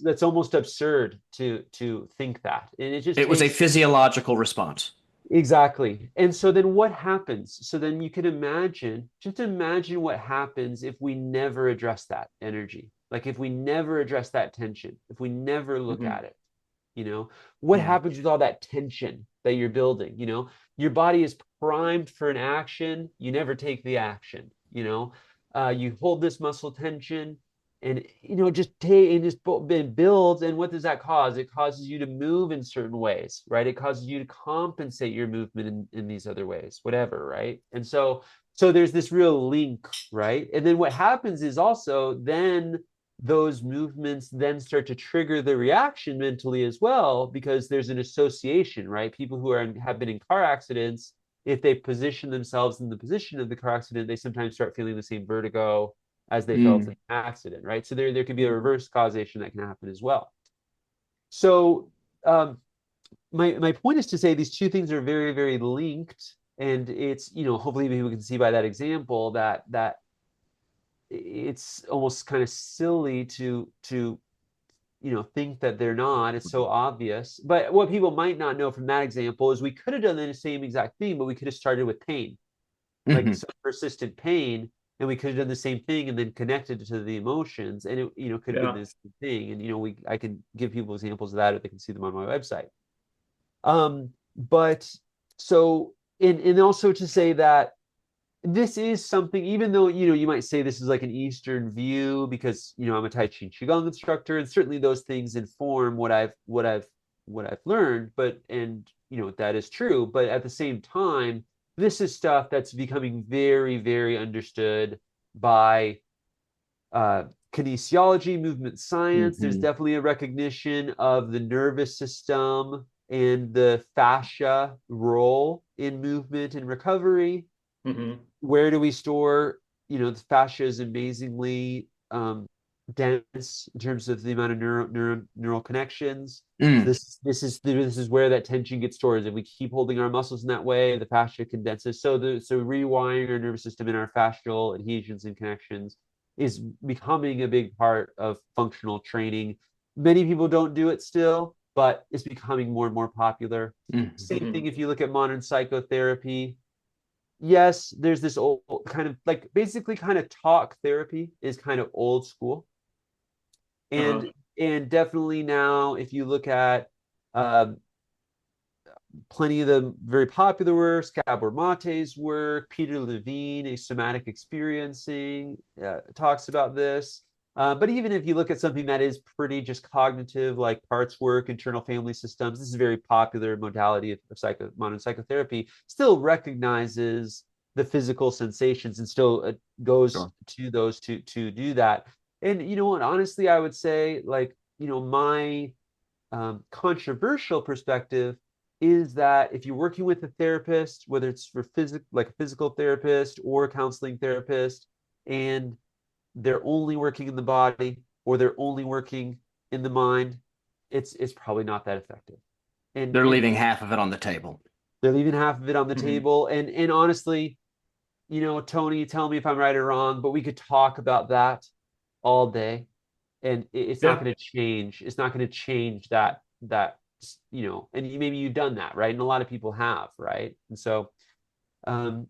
That's almost absurd to think that. And it just It was a takes. physiological response. Exactly. And so then what happens? So then you can imagine, just imagine what happens if we never address that energy. Like if we never address that tension, if we never look Hmm. at it, what Mm. happens with all that tension that you're building? Your body is primed for an action, you never take the action, you hold this muscle tension and just take and just it builds. And what does that cause? It causes you to move in certain ways, right? It causes you to compensate your movement in these other ways, whatever, right? And so there's this real link, right? And then what happens is also then those movements then start to trigger the reaction mentally as well, because there's an association, right? People who have been in car accidents, if they position themselves in the position of the car accident, they sometimes start feeling the same vertigo as they felt in Mm. the accident, right? So there could be a reverse causation that can happen as well. So my point is to say these two things are very, very linked. And it's, hopefully people can see by that example that it's almost kind of silly to think that they're not. It's so obvious. But what people might not know from that example is we could have done the same exact thing, but we could have started with pain, like Hmm. some persistent pain, and we could have done the same thing and then connected to the emotions, and it could have been Yeah. this thing. And I can give people examples of that, or they can see them on my website. But so and also to say that this is something, even though you might say this is like an Eastern view, because I'm a Tai Chi and Qigong instructor, and certainly those things inform what I've learned. But and that is true. But at the same time, this is stuff that's becoming very, very understood by uh, kinesiology, movement science. There's Hmm. definitely a recognition of the nervous system and the fascia role in movement and recovery. Hmm. Where do we store? The fascia is amazingly dense in terms of the amount of neural connections. So Mm. this is where that tension gets stored. If we keep holding our muscles in that way, the fascia condenses. So rewiring our nervous system and our fascial adhesions and connections is becoming a big part of functional training. Many people don't do it still, but it's becoming more and more popular. Mm. Same thing Hmm. if you look at modern psychotherapy. Yes, there's this old kind of like basically kind of talk therapy is kind of old school. Uh-huh. And definitely now, if you look at um, plenty of the very popular works, Gabor Mate's work, Peter Levine, A Somatic Experiencing, talks about this. But even if you look at something that is pretty just cognitive, like parts work, internal family systems, this is a very popular modality of modern psychotherapy, still recognizes the physical sensations and still goes Sure. to those to do that. And you know what? Honestly, I would say, like, my controversial perspective is that if you're working with a therapist, whether it's for like a physical therapist or a counseling therapist, and they're only working in the body or they're only working in the mind, it's probably not that effective. And They're and leaving half of it on the table. they're leaving half of it on the Hmm. table. And honestly, Tony, tell me if I'm right or wrong, but we could talk about that all day, and it's not Yeah. going to change. It's not going to change that and maybe you've done that, right? And a lot of people have, right? And so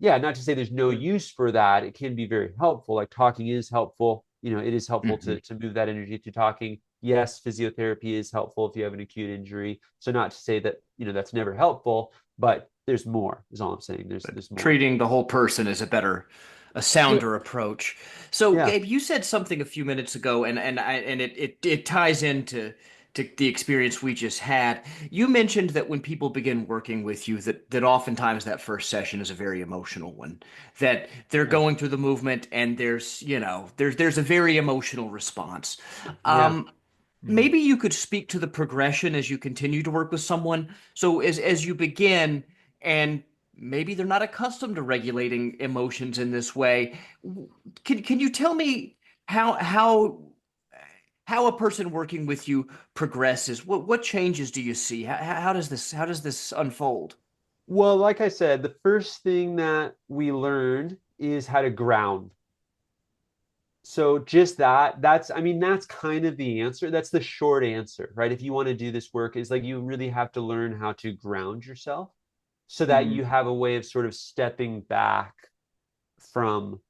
yeah, not to say there's no use for that. It can be very helpful. Like talking is helpful. It is helpful Hmm. to move that energy through talking. Yes, physiotherapy is helpful if you have an acute injury. So not to say that that's never helpful, but there's more. Is all I'm saying. There's more. Treating the whole person is a Yeah, sounder approach. So, yeah, Gabe, you said something a few minutes ago, and it ties into the experience we just had. You mentioned that when people begin working with you, that oftentimes that first session is a very emotional one. That they're yeah, going through the movement, and there's a very emotional response. yeah. Um, Hmm. Maybe you could speak to the progression as you continue to work with someone. So as you begin, and maybe they're not accustomed to regulating emotions in this way, can you tell me how how how a person working with you progresses? What changes do you see? How does this unfold? Well, like I said, the first thing that we learned is how to ground. So just that's, I mean, that's kind of the answer. That's the short answer, right? If you want to do this work, is like you really have to learn how to ground yourself so that Mm-hmm. you have a way of sort of stepping back from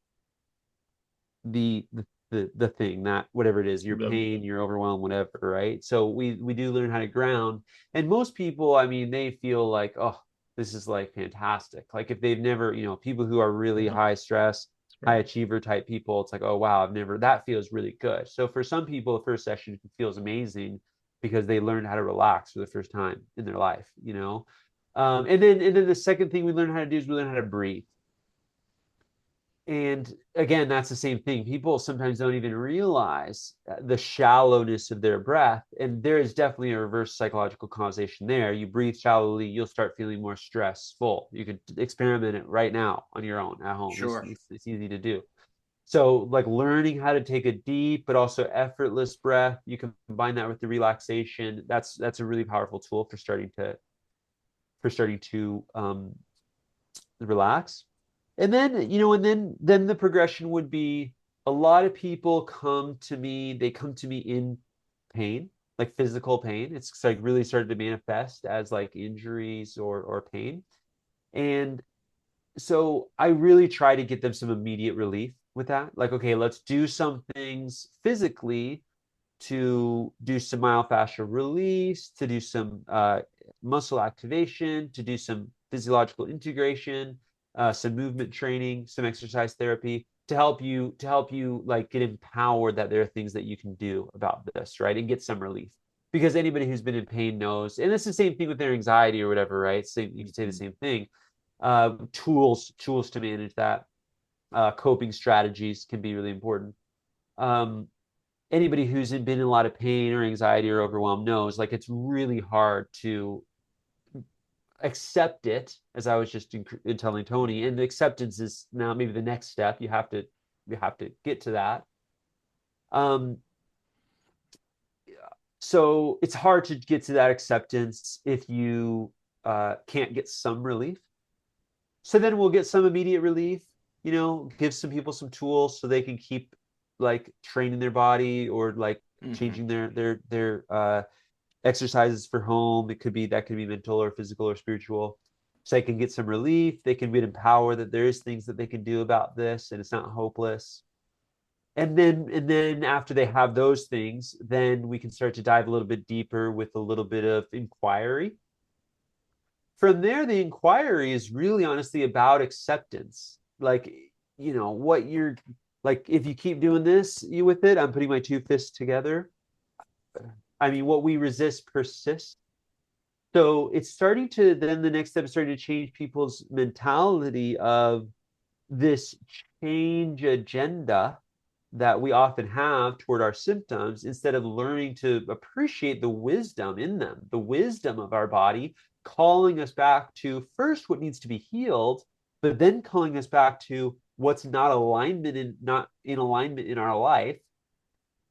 the thing, that whatever it is, your The pain, your overwhelm, whatever, right? So we do learn how to ground. And most people, I mean, they feel like, oh, this is like fantastic. Like if they've never, people who are really yeah, high stress, high right. achiever type people, it's like, oh wow, that feels really good. So for some people, the first session feels amazing because they learned how to relax for the first time in their life. And then the second thing we learn how to do is we learn how to breathe. And again, that's the same thing. People sometimes don't even realize the shallowness of their breath. And there is definitely a reverse psychological causation there. You breathe shallowly, you'll start feeling more stressful. You could experiment it right now on your own at home. It's, Sure. it's, it's easy to do. So, like learning how to take a deep but also effortless breath, you can combine that with the relaxation. That's a really powerful tool for starting to relax. And then the progression would be, a lot of people they come to me in pain, like physical pain. It's like really started to manifest as like injuries or pain. And so I really try to get them some immediate relief with that. Like, okay, let's do some things physically to do some myofascial release, to do some muscle activation, to do some physiological integration, some movement training, some exercise therapy to help you like get empowered that there are things that you can do about this, right? And get some relief. Because anybody who's been in pain knows, and it's the same thing with their anxiety or whatever, right? So you can say the same thing. Tools to manage that. Coping strategies can be really important. Anybody who's been in a lot of pain or anxiety or overwhelm knows, like, it's really hard to accept it, as I was just telling Tony. And the acceptance is now maybe the next step. You have to get to that. um so it's hard to get to that acceptance if you can't get some relief. So then we'll get some immediate relief, give some people some tools so they can keep like training their body, or like Mm-hmm. changing their exercises for home. That could be mental or physical or spiritual. So they can get some relief. They can get empowered that there is things that they can do about this, and it's not hopeless. And then after they have those things, then we can start to dive a little bit deeper with a little bit of inquiry. From there, the inquiry is really honestly about acceptance. Like, what you're like, if you keep doing this, you with it, I'm putting my two fists together. I mean, what we resist persists. So it's starting to, then the next step is starting to change people's mentality of this change agenda that we often have toward our symptoms, instead of learning to appreciate the wisdom in them, the wisdom of our body, calling us back to first what needs to be healed, but then calling us back to what's not in alignment in our life,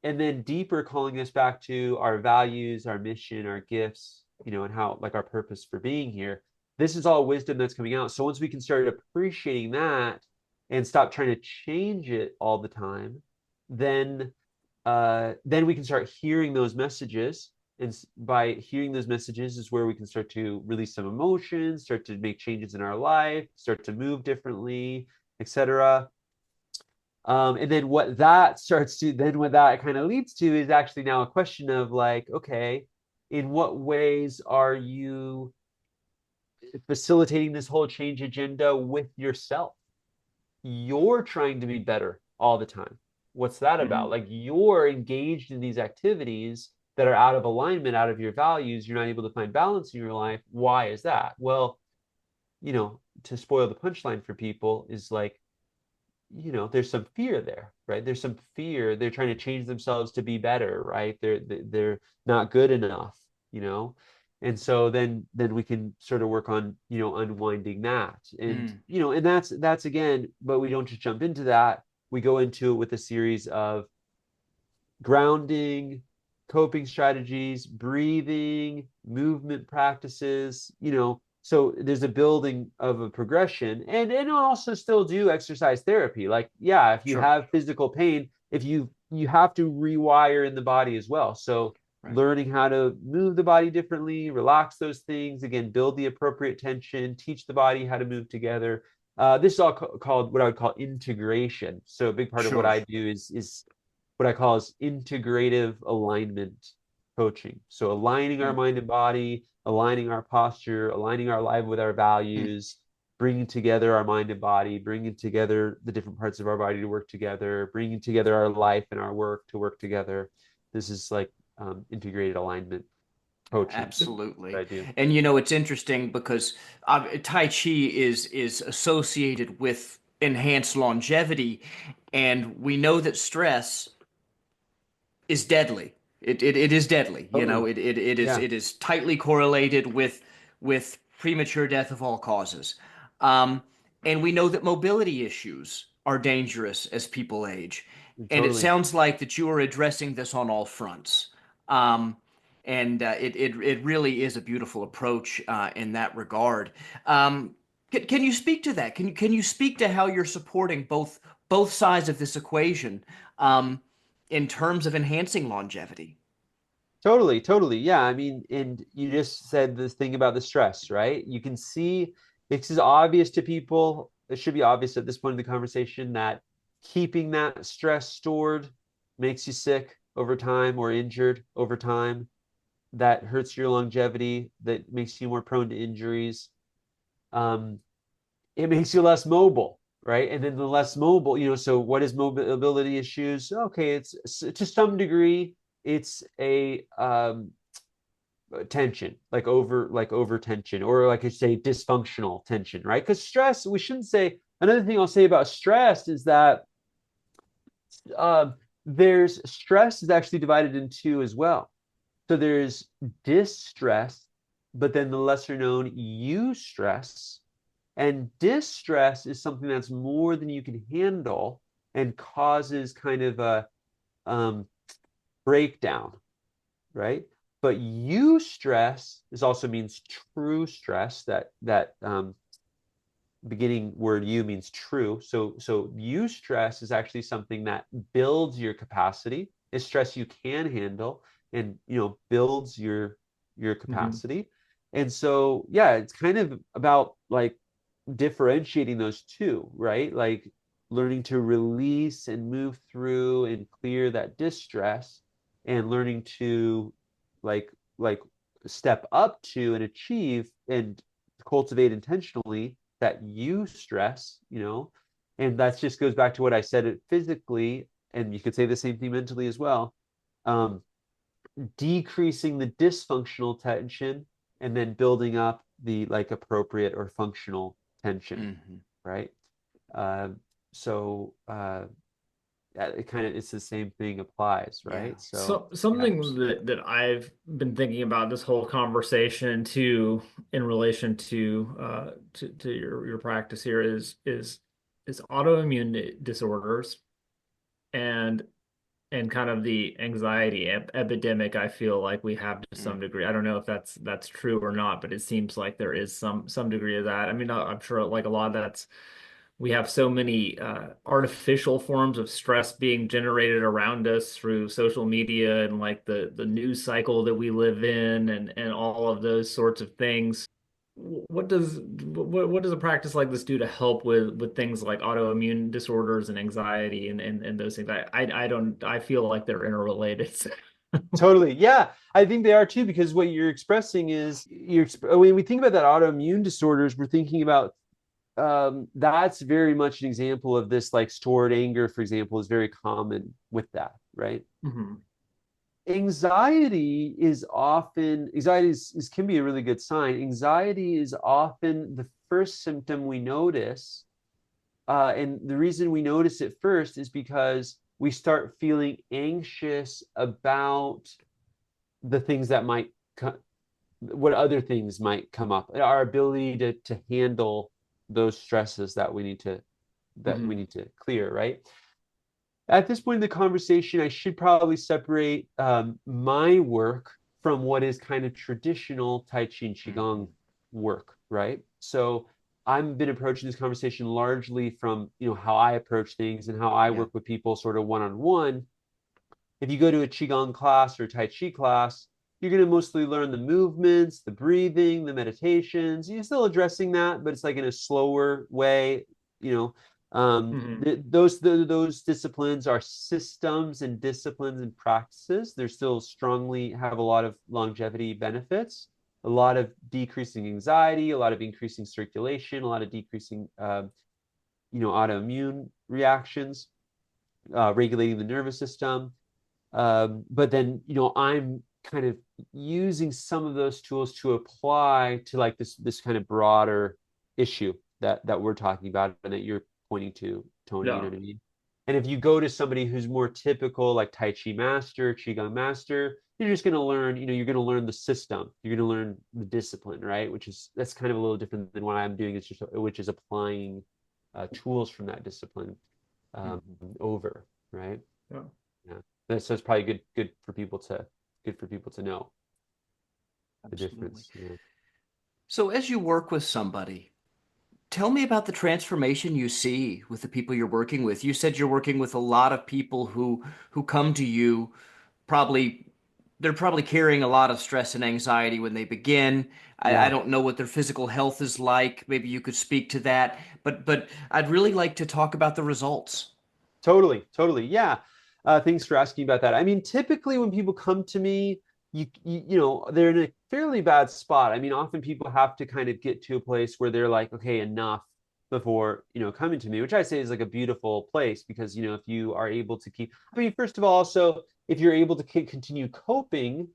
and then deeper calling us back to our values, our mission, our gifts, and how, like, our purpose for being here. This is all wisdom that's coming out. So once we can start appreciating that and stop trying to change it all the time, then we can start hearing those messages. And by hearing those messages is where we can start to release some emotions, start to make changes in our life, start to move differently, etc. And then what that kind of leads to is actually now a question of like, okay, in what ways are you facilitating this whole change agenda with yourself? You're trying to be better all the time. What's that about? Mhm. Like, you're engaged in these activities that are out of alignment, out of your values. You're not able to find balance in your life. Why is that? Well, to spoil the punchline for people is like, there's some fear there, right? There's some fear. They're trying to change themselves to be better, right? They're not good enough, you know? And so then we can sort of work on, unwinding that. And, Mm. and that's again, but we don't just jump into that. We go into it with a series of grounding, coping strategies, breathing, movement practices, so there's a building of a progression. And also still do exercise therapy. Like, yeah, if you Sure. have physical pain, if you have to rewire in the body as well. So Right. learning how to move the body differently, relax those things, again, build the appropriate tension, teach the body how to move together. This is all called what I would call integration. So a big part of what Sure. I do is what I call is integrative alignment coaching. So aligning our Mm. mind and body, aligning our posture, aligning our life with our Mm. values, bringing together our mind and body, bringing together the different parts of our body to work together, bringing together our life and our work to work together. This is like integrated alignment coaching that Absolutely. I do. And it's interesting because Tai Chi is associated with enhanced longevity, and we know that stress is deadly. It is deadly. Totally. Yeah, It is tightly correlated with premature death of all causes. And we know that mobility issues are dangerous as people age. And it totally. sounds like that you are addressing this on all fronts. Um, and it really is a beautiful approach in that regard. Can you speak to that? Can you speak to how you're supporting both sides of this equation? In terms of enhancing longevity. Totally, totally. Yeah, I mean, and you just said this thing about the stress, right? You can see this is obvious to people. It should be obvious at this point in the conversation that keeping that stress stored makes you sick over time or injured over time. That hurts your longevity, that makes you more prone to injuries. Um, it makes you less mobile, right? And then the less mobile, so what is mobility issues? Okay, it's to some degree, it's a tension, like over tension, or like I say, dysfunctional tension, right? Because stress, we shouldn't say. Another thing I'll say about stress is that um, there's stress is actually divided in two as well. So there's distress, but then the lesser known eustress. And distress is something that's more than you can handle and causes kind of a um, breakdown, right? But eustress is also means true stress. That beginning word "you" means true. So eustress is actually something that builds your capacity. It's stress you can handle, and builds your Mhm. capacity. And so yeah, it's kind of about like differentiating those two, right? Like learning to release and move through and clear that distress, and learning to like step up to and achieve and cultivate intentionally that eustress. And that just goes back to what I said it physically, and you could say the same thing mentally as well. Um, Decreasing the dysfunctional tension and then building up the like appropriate or functional tension, Mhm. right? Uh, so it's the same thing applies, Yeah. right? So So yeah, something that I've been thinking about this whole conversation too, in relation to your practice here is autoimmune disorders and kind of the anxiety epidemic I feel like we have to Mm. some degree. I don't know if that's true or not, but it seems like there is some degree of that. I mean, I'm sure like a lot of that's we have so many artificial forms of stress being generated around us through social media and like the news cycle that we live in and all of those sorts of things. What does a practice like this do to help with things like autoimmune disorders and anxiety and those things? I don't I feel like they're interrelated. totally. Yeah, I think they are too, because what you're expressing is when we think about that autoimmune disorders, we're thinking about that's very much an example of this, like stored anger, for example, is very common with that, right? Mhm. Anxiety can be a really good sign. Anxiety is often the first symptom we notice. And the reason we notice it first is because we start feeling anxious about the things that might come, what other things might come up, our ability to handle those stresses that we need to clear, right? At this point in the conversation, I should probably separate my work from what is kind of traditional Tai Chi and Mhm. Qigong work, right? So I've been approaching this conversation largely from, how I approach things and how I Yeah. work with people sort of one-on-one. If you go to a Qigong class or a Tai Chi class, you're going to mostly learn the movements, the breathing, the meditations. You're still addressing that, but it's like in a slower way. You know, Hmm. those disciplines are systems and disciplines and practices. They're still strongly have a lot of longevity benefits, a lot of decreasing anxiety, a lot of increasing circulation, a lot of decreasing, autoimmune reactions, regulating the nervous system. But then, I'm kind of using some of those tools to apply to like this kind of broader issue that we're talking about and that you're pointing to, Tony, you know Yeah. what I mean? And if you go to somebody who's more typical, like Tai Chi master, Qigong master, you're just going to learn, you're going to learn the system. You're going to learn the discipline, right? That's kind of a little different than what I'm doing, which is applying tools from that discipline Mm. um, over, right? Yeah. Yeah. So it's probably good for people to know the Absolutely. difference. Yeah. So as you work with somebody, tell me about the transformation you see with the people you're working with. You said you're working with a lot of people who come to you probably they're probably carrying a lot of stress and anxiety when they begin. I Yeah. don't know what their physical health is like. Maybe you could speak to that. But I'd really like to talk about the results. Totally, totally. Yeah. Thanks for asking about that. I mean, typically when people come to me, they're in a fairly bad spot. I mean, often people have to kind of get to a place where they're like, okay, enough before, coming to me, which I say is like a beautiful place because, if you are able to I mean, first of all, also, if you're able to continue coping,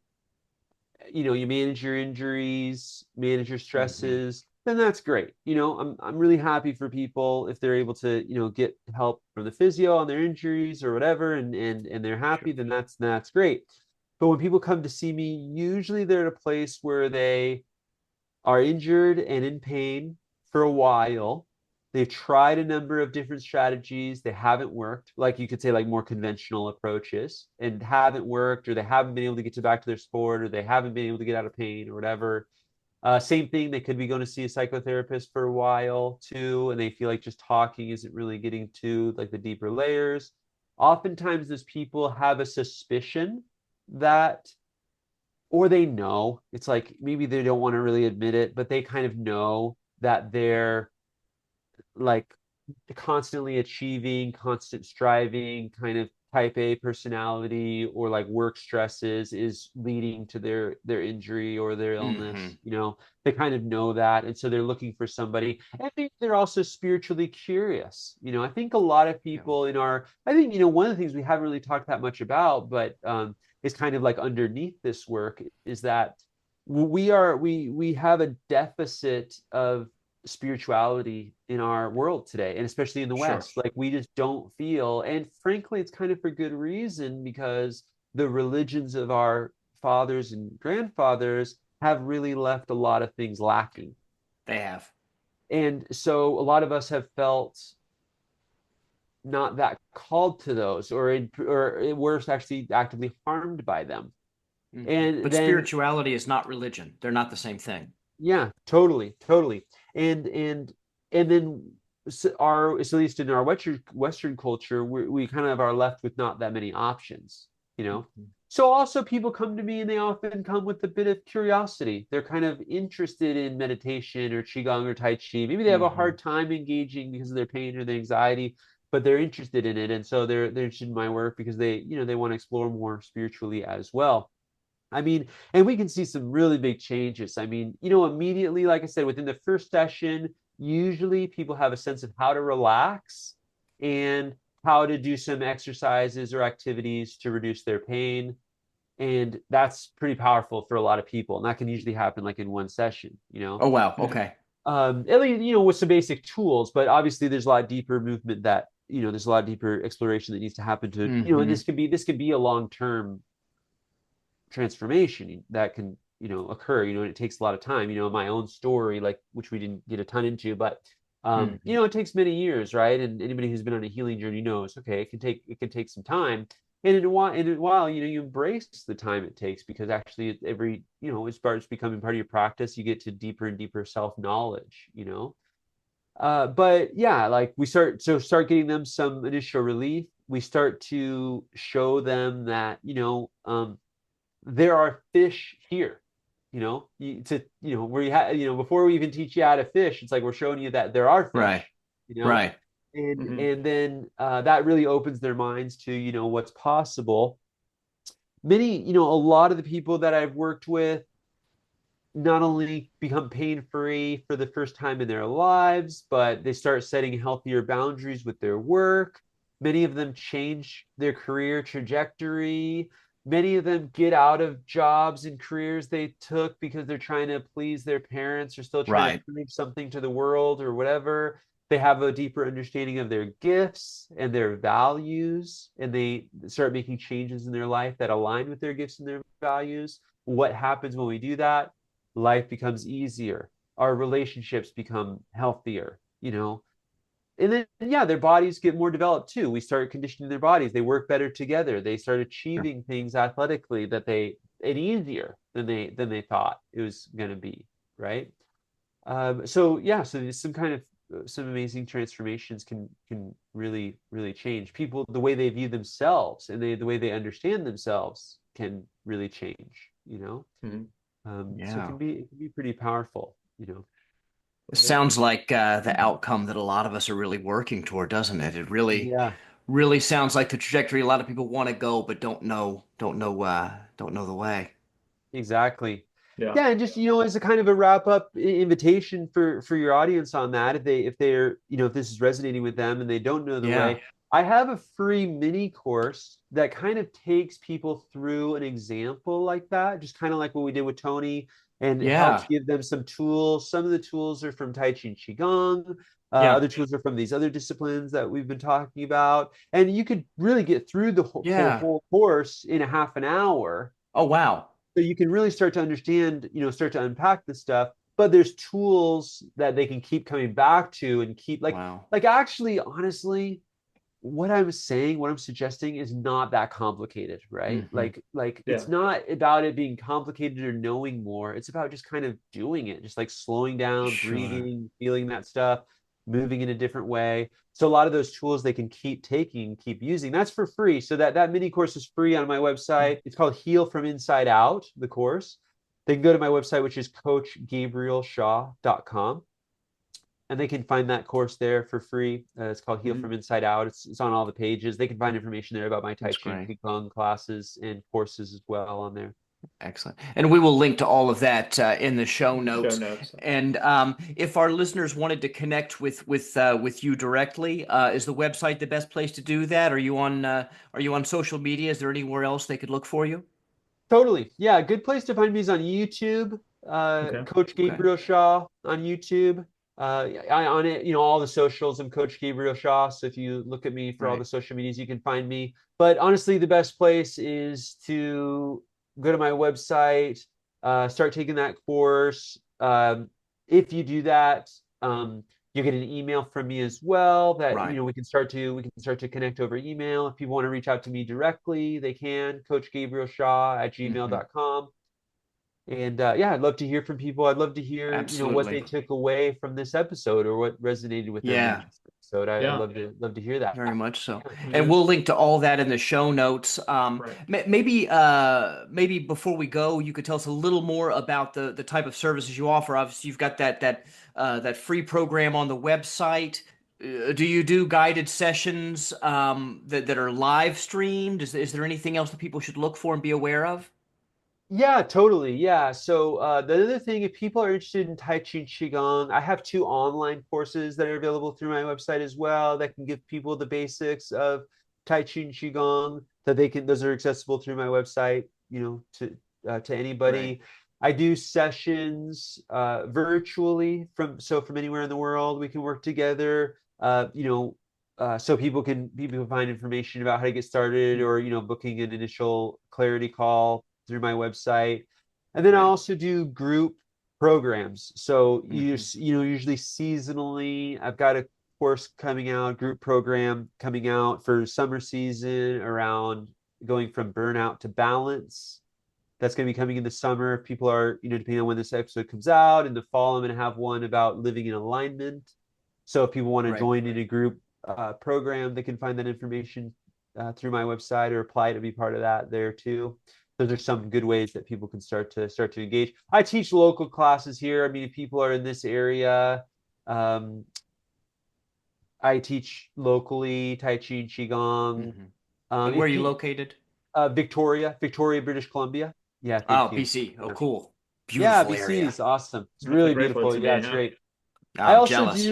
you manage your injuries, manage your Hmm. stresses, then that's great. I'm really happy for people if they're able to, get help from the physio on their injuries or whatever, and they're happy, Sure. then that's great. But when people come to see me, usually they're at a place where they are injured and in pain for a while. They've tried a number of different strategies. They haven't worked, like you could say, like more conventional approaches, and haven't worked, or they haven't been able to get back to their sport, or they haven't been able to get out of pain, or whatever. Same thing, they could be going to see a psychotherapist for a while too, and they feel like just talking isn't really getting to like the deeper layers. Oftentimes, those people have a suspicion that or they know it's like maybe they don't want to really admit it, but they kind of know that they're like constantly achieving, constant striving, kind of type A personality or like work stresses is leading to their injury or their illness. Hmm. They kind of know that, and so they're looking for somebody. I think they're also spiritually curious. I think a lot of Yeah. people I think one of the things we haven't really talked that much about, but is kind of like underneath this work is that we have a deficit of spirituality in our world today, and especially in the Sure. West. Like we just don't feel, and frankly, it's kind of for good reason because the religions of our fathers and grandfathers have really left a lot of things lacking. They have. And so a lot of us have felt not that called to those, or worse, actually actively harmed by them. Hmm. And But then spirituality is not religion. They're not the same thing. yeah, totally, totally. And then at least in our Western culture, we kind of are left with. Not that many options. Mhm. So also people come to me and they often come with a bit of curiosity. They're kind of interested in meditation or Qigong or Tai Chi. Maybe they have a Hmm. hard time engaging because of their pain or their anxiety, but they're interested in it. And so they're interested in my work because they want to explore more spiritually as well. I mean, and we can see some really big changes. I mean, immediately, like I said, within the first session, usually people have a sense of how to relax and how to do some exercises or activities to reduce their pain. And that's pretty powerful for a lot of people. And that can usually happen like in one session. Oh, wow. Yeah. Okay. At least, with some basic tools, but obviously there's a lot deeper movement that, there's a lot deeper exploration that needs to happen and Hmm. this could be a long-term transformation that can occur, and it takes a lot of time. My own story, like, which we didn't get a ton into, but Hmm. it takes many years, right? And anybody who's been on a healing journey knows, okay, it can take some time. And in a while, you embrace the time it takes because actually every it starts becoming part of your practice. You get to deeper and deeper self-knowledge. But yeah, like we start getting them some initial relief. We start to show them that, there are fish here. Where you have, before we even teach you how to fish, it's like we're showing you that there are Right. fish, you know, Right. and Hmm. and then that really opens their minds to, what's possible. A lot of the people that I've worked with not only become pain free for the first time in their lives, but they start setting healthier boundaries with their work. Many of them change their career trajectory. Many of them get out of jobs and careers they took because they're trying to please their parents or still trying to Right. prove something to the world or whatever. They have a deeper understanding of their gifts and their values, and they start making changes in their life that align with their gifts and their values. What happens when we do that? Life becomes easier, our relationships become healthier, and then yeah, their bodies get more developed too. We start conditioning their bodies, they work better together, they start Sure. achieving things athletically that they and easier than they thought it was going to be, right? So yeah, so there's some amazing transformations can really change people. The way they view themselves and the way they understand themselves can really change, Hmm. so Yeah. it can be pretty powerful, Sounds like the outcome that a lot of us are really working toward, doesn't it? It really, Yeah, really sounds like the trajectory a lot of people want to go, but don't know the way. exactly. Yeah. Yeah, and just as a kind of a wrap up invitation for your audience on that, if this is resonating with them and they don't know the Yeah. way, I have a free mini course that kind of takes people through an example like that, just kind of like what we did with Tony, and it helps Yeah. give them some tools. Some of the tools are from Tai Chi and Qigong. Yeah. Other tools are from these other disciplines that we've been talking about, and you could really get through the Yeah. whole course in a half an hour, Oh, wow. so you can really start to understand, start to unpack the stuff. But there's tools that they can keep coming back to and keep Wow. like actually, honestly, what I'm suggesting is not that complicated, right? Hmm. Like Yeah. it's not about it being complicated or knowing more. It's about just kind of doing it, just like slowing down, Sure. breathing, feeling that stuff, moving in a different way. So a lot of those tools they can keep taking, keep using. That's for free. So that mini course is free on my website. It's called Heal from Inside Out, the course. They can go to my website, which is coachgabrielshaw.com, and they can find that course there for free. It's called Heal Hmm. from Inside Out. It's on all the pages. They can find information there about my Tai That's Chi and great. Qigong classes and courses as well on there. Excellent. And we will link to all of that in the show Show notes. notes. And if our listeners wanted to connect with you directly, is the website the best place to do that? Are you on social media? Is there anywhere else they could look for you? Totally. Yeah, a good place to find me is on YouTube. Okay. Coach Okay. Gabriel Shaw on YouTube. On it, all the socials, I'm Coach Gabriel Shaw. So if you look at me for all the Right. social medias, you can find me. But honestly, the best place is to go to my website, start taking that course. If you do that, you get an email from me as well that Right. we can start to connect over email. If people want to reach out to me directly, they can. Coach Gabriel Shaw at Hmm. gmail.com. And yeah, I'd love to hear from people. I'd love to hear, what they Absolutely. took away from this episode or what resonated with them in Yeah. this episode. I'd Yeah. love to hear that. Very much so. And Yeah. we'll link to all that in the show notes. Right. Maybe before we go, you could tell us a little more about the type of services you offer. Obviously, you've got that free program on the website. Do you do guided sessions that are live streamed? Is there anything else that people should look for and be aware of? Yeah, totally. Yeah. So the other thing, if people are interested in Tai Chi and Qigong, I have two online courses that are available through my website as well that can give people the basics of Tai Chi and Qigong that those are accessible through my website, to Great. anybody. I do sessions virtually from anywhere in the world. We can work together. So people can find information about how to get started, or booking an initial clarity call through my website. And then I Great. also do group programs. So Hmm. usually seasonally, I've got a course coming out, group program coming out for summer season around going from burnout to balance. That's going to be coming in the summer. If people are, depending on when this episode comes out, in the fall, I'm going to have one about living in alignment. So if people want to Right. join in a group program, they can find that information through my website or apply to be part of that there too. Those are some good ways that people can start to engage. I teach local classes here. I mean, if people are in this area, I teach locally Tai Chi and Qigong. Mm-hmm. And where are you located? Victoria, British Columbia. Yeah, Oh, thank you. BC. Oh, cool. Yeah, Beautiful BC area. is awesome. It's That's a really great place beautiful. to Yeah, be, it's huh? great. I I'm also jealous.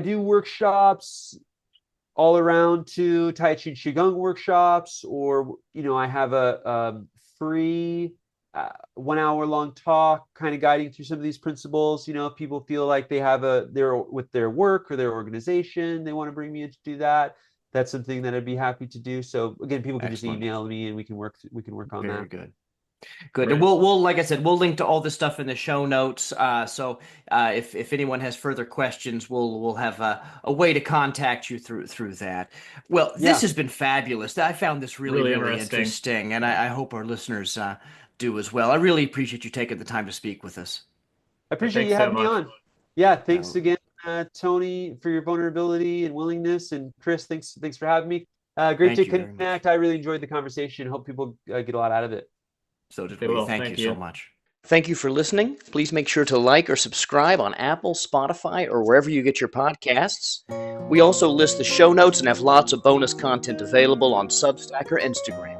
do workshops all around to Tai Chi and Qigong workshops, or I have a free 1 hour long talk, kind of guiding through some of these principles. If people feel like they have they're with their work or their organization, they want to bring me in to do that. That's something that I'd be happy to do. So again, people can just Excellent. email me and we can work on Very that. good. Good. And Great. we'll like I said, we'll link to all this stuff in the show notes. So if anyone has further questions, we'll have a way to contact you through that. Well, this Yeah, has been fabulous. I found this really, Really really interesting. interesting, and I hope our listeners do as well. I really appreciate you taking the time to speak with us. I Yeah, appreciate thanks you so having me much. on. Yeah, thanks Uh, again, Tony, for your vulnerability and willingness, and Chris, thanks for having me. Great Thank to you very much. connect. I really enjoyed the conversation. Hope people get a lot out of it. So did They we. will. Thank you Thank so you. much. Thank you for listening. Please make sure to like or subscribe on Apple, Spotify, or wherever you get your podcasts. We also list the show notes and have lots of bonus content available on Substack or Instagram.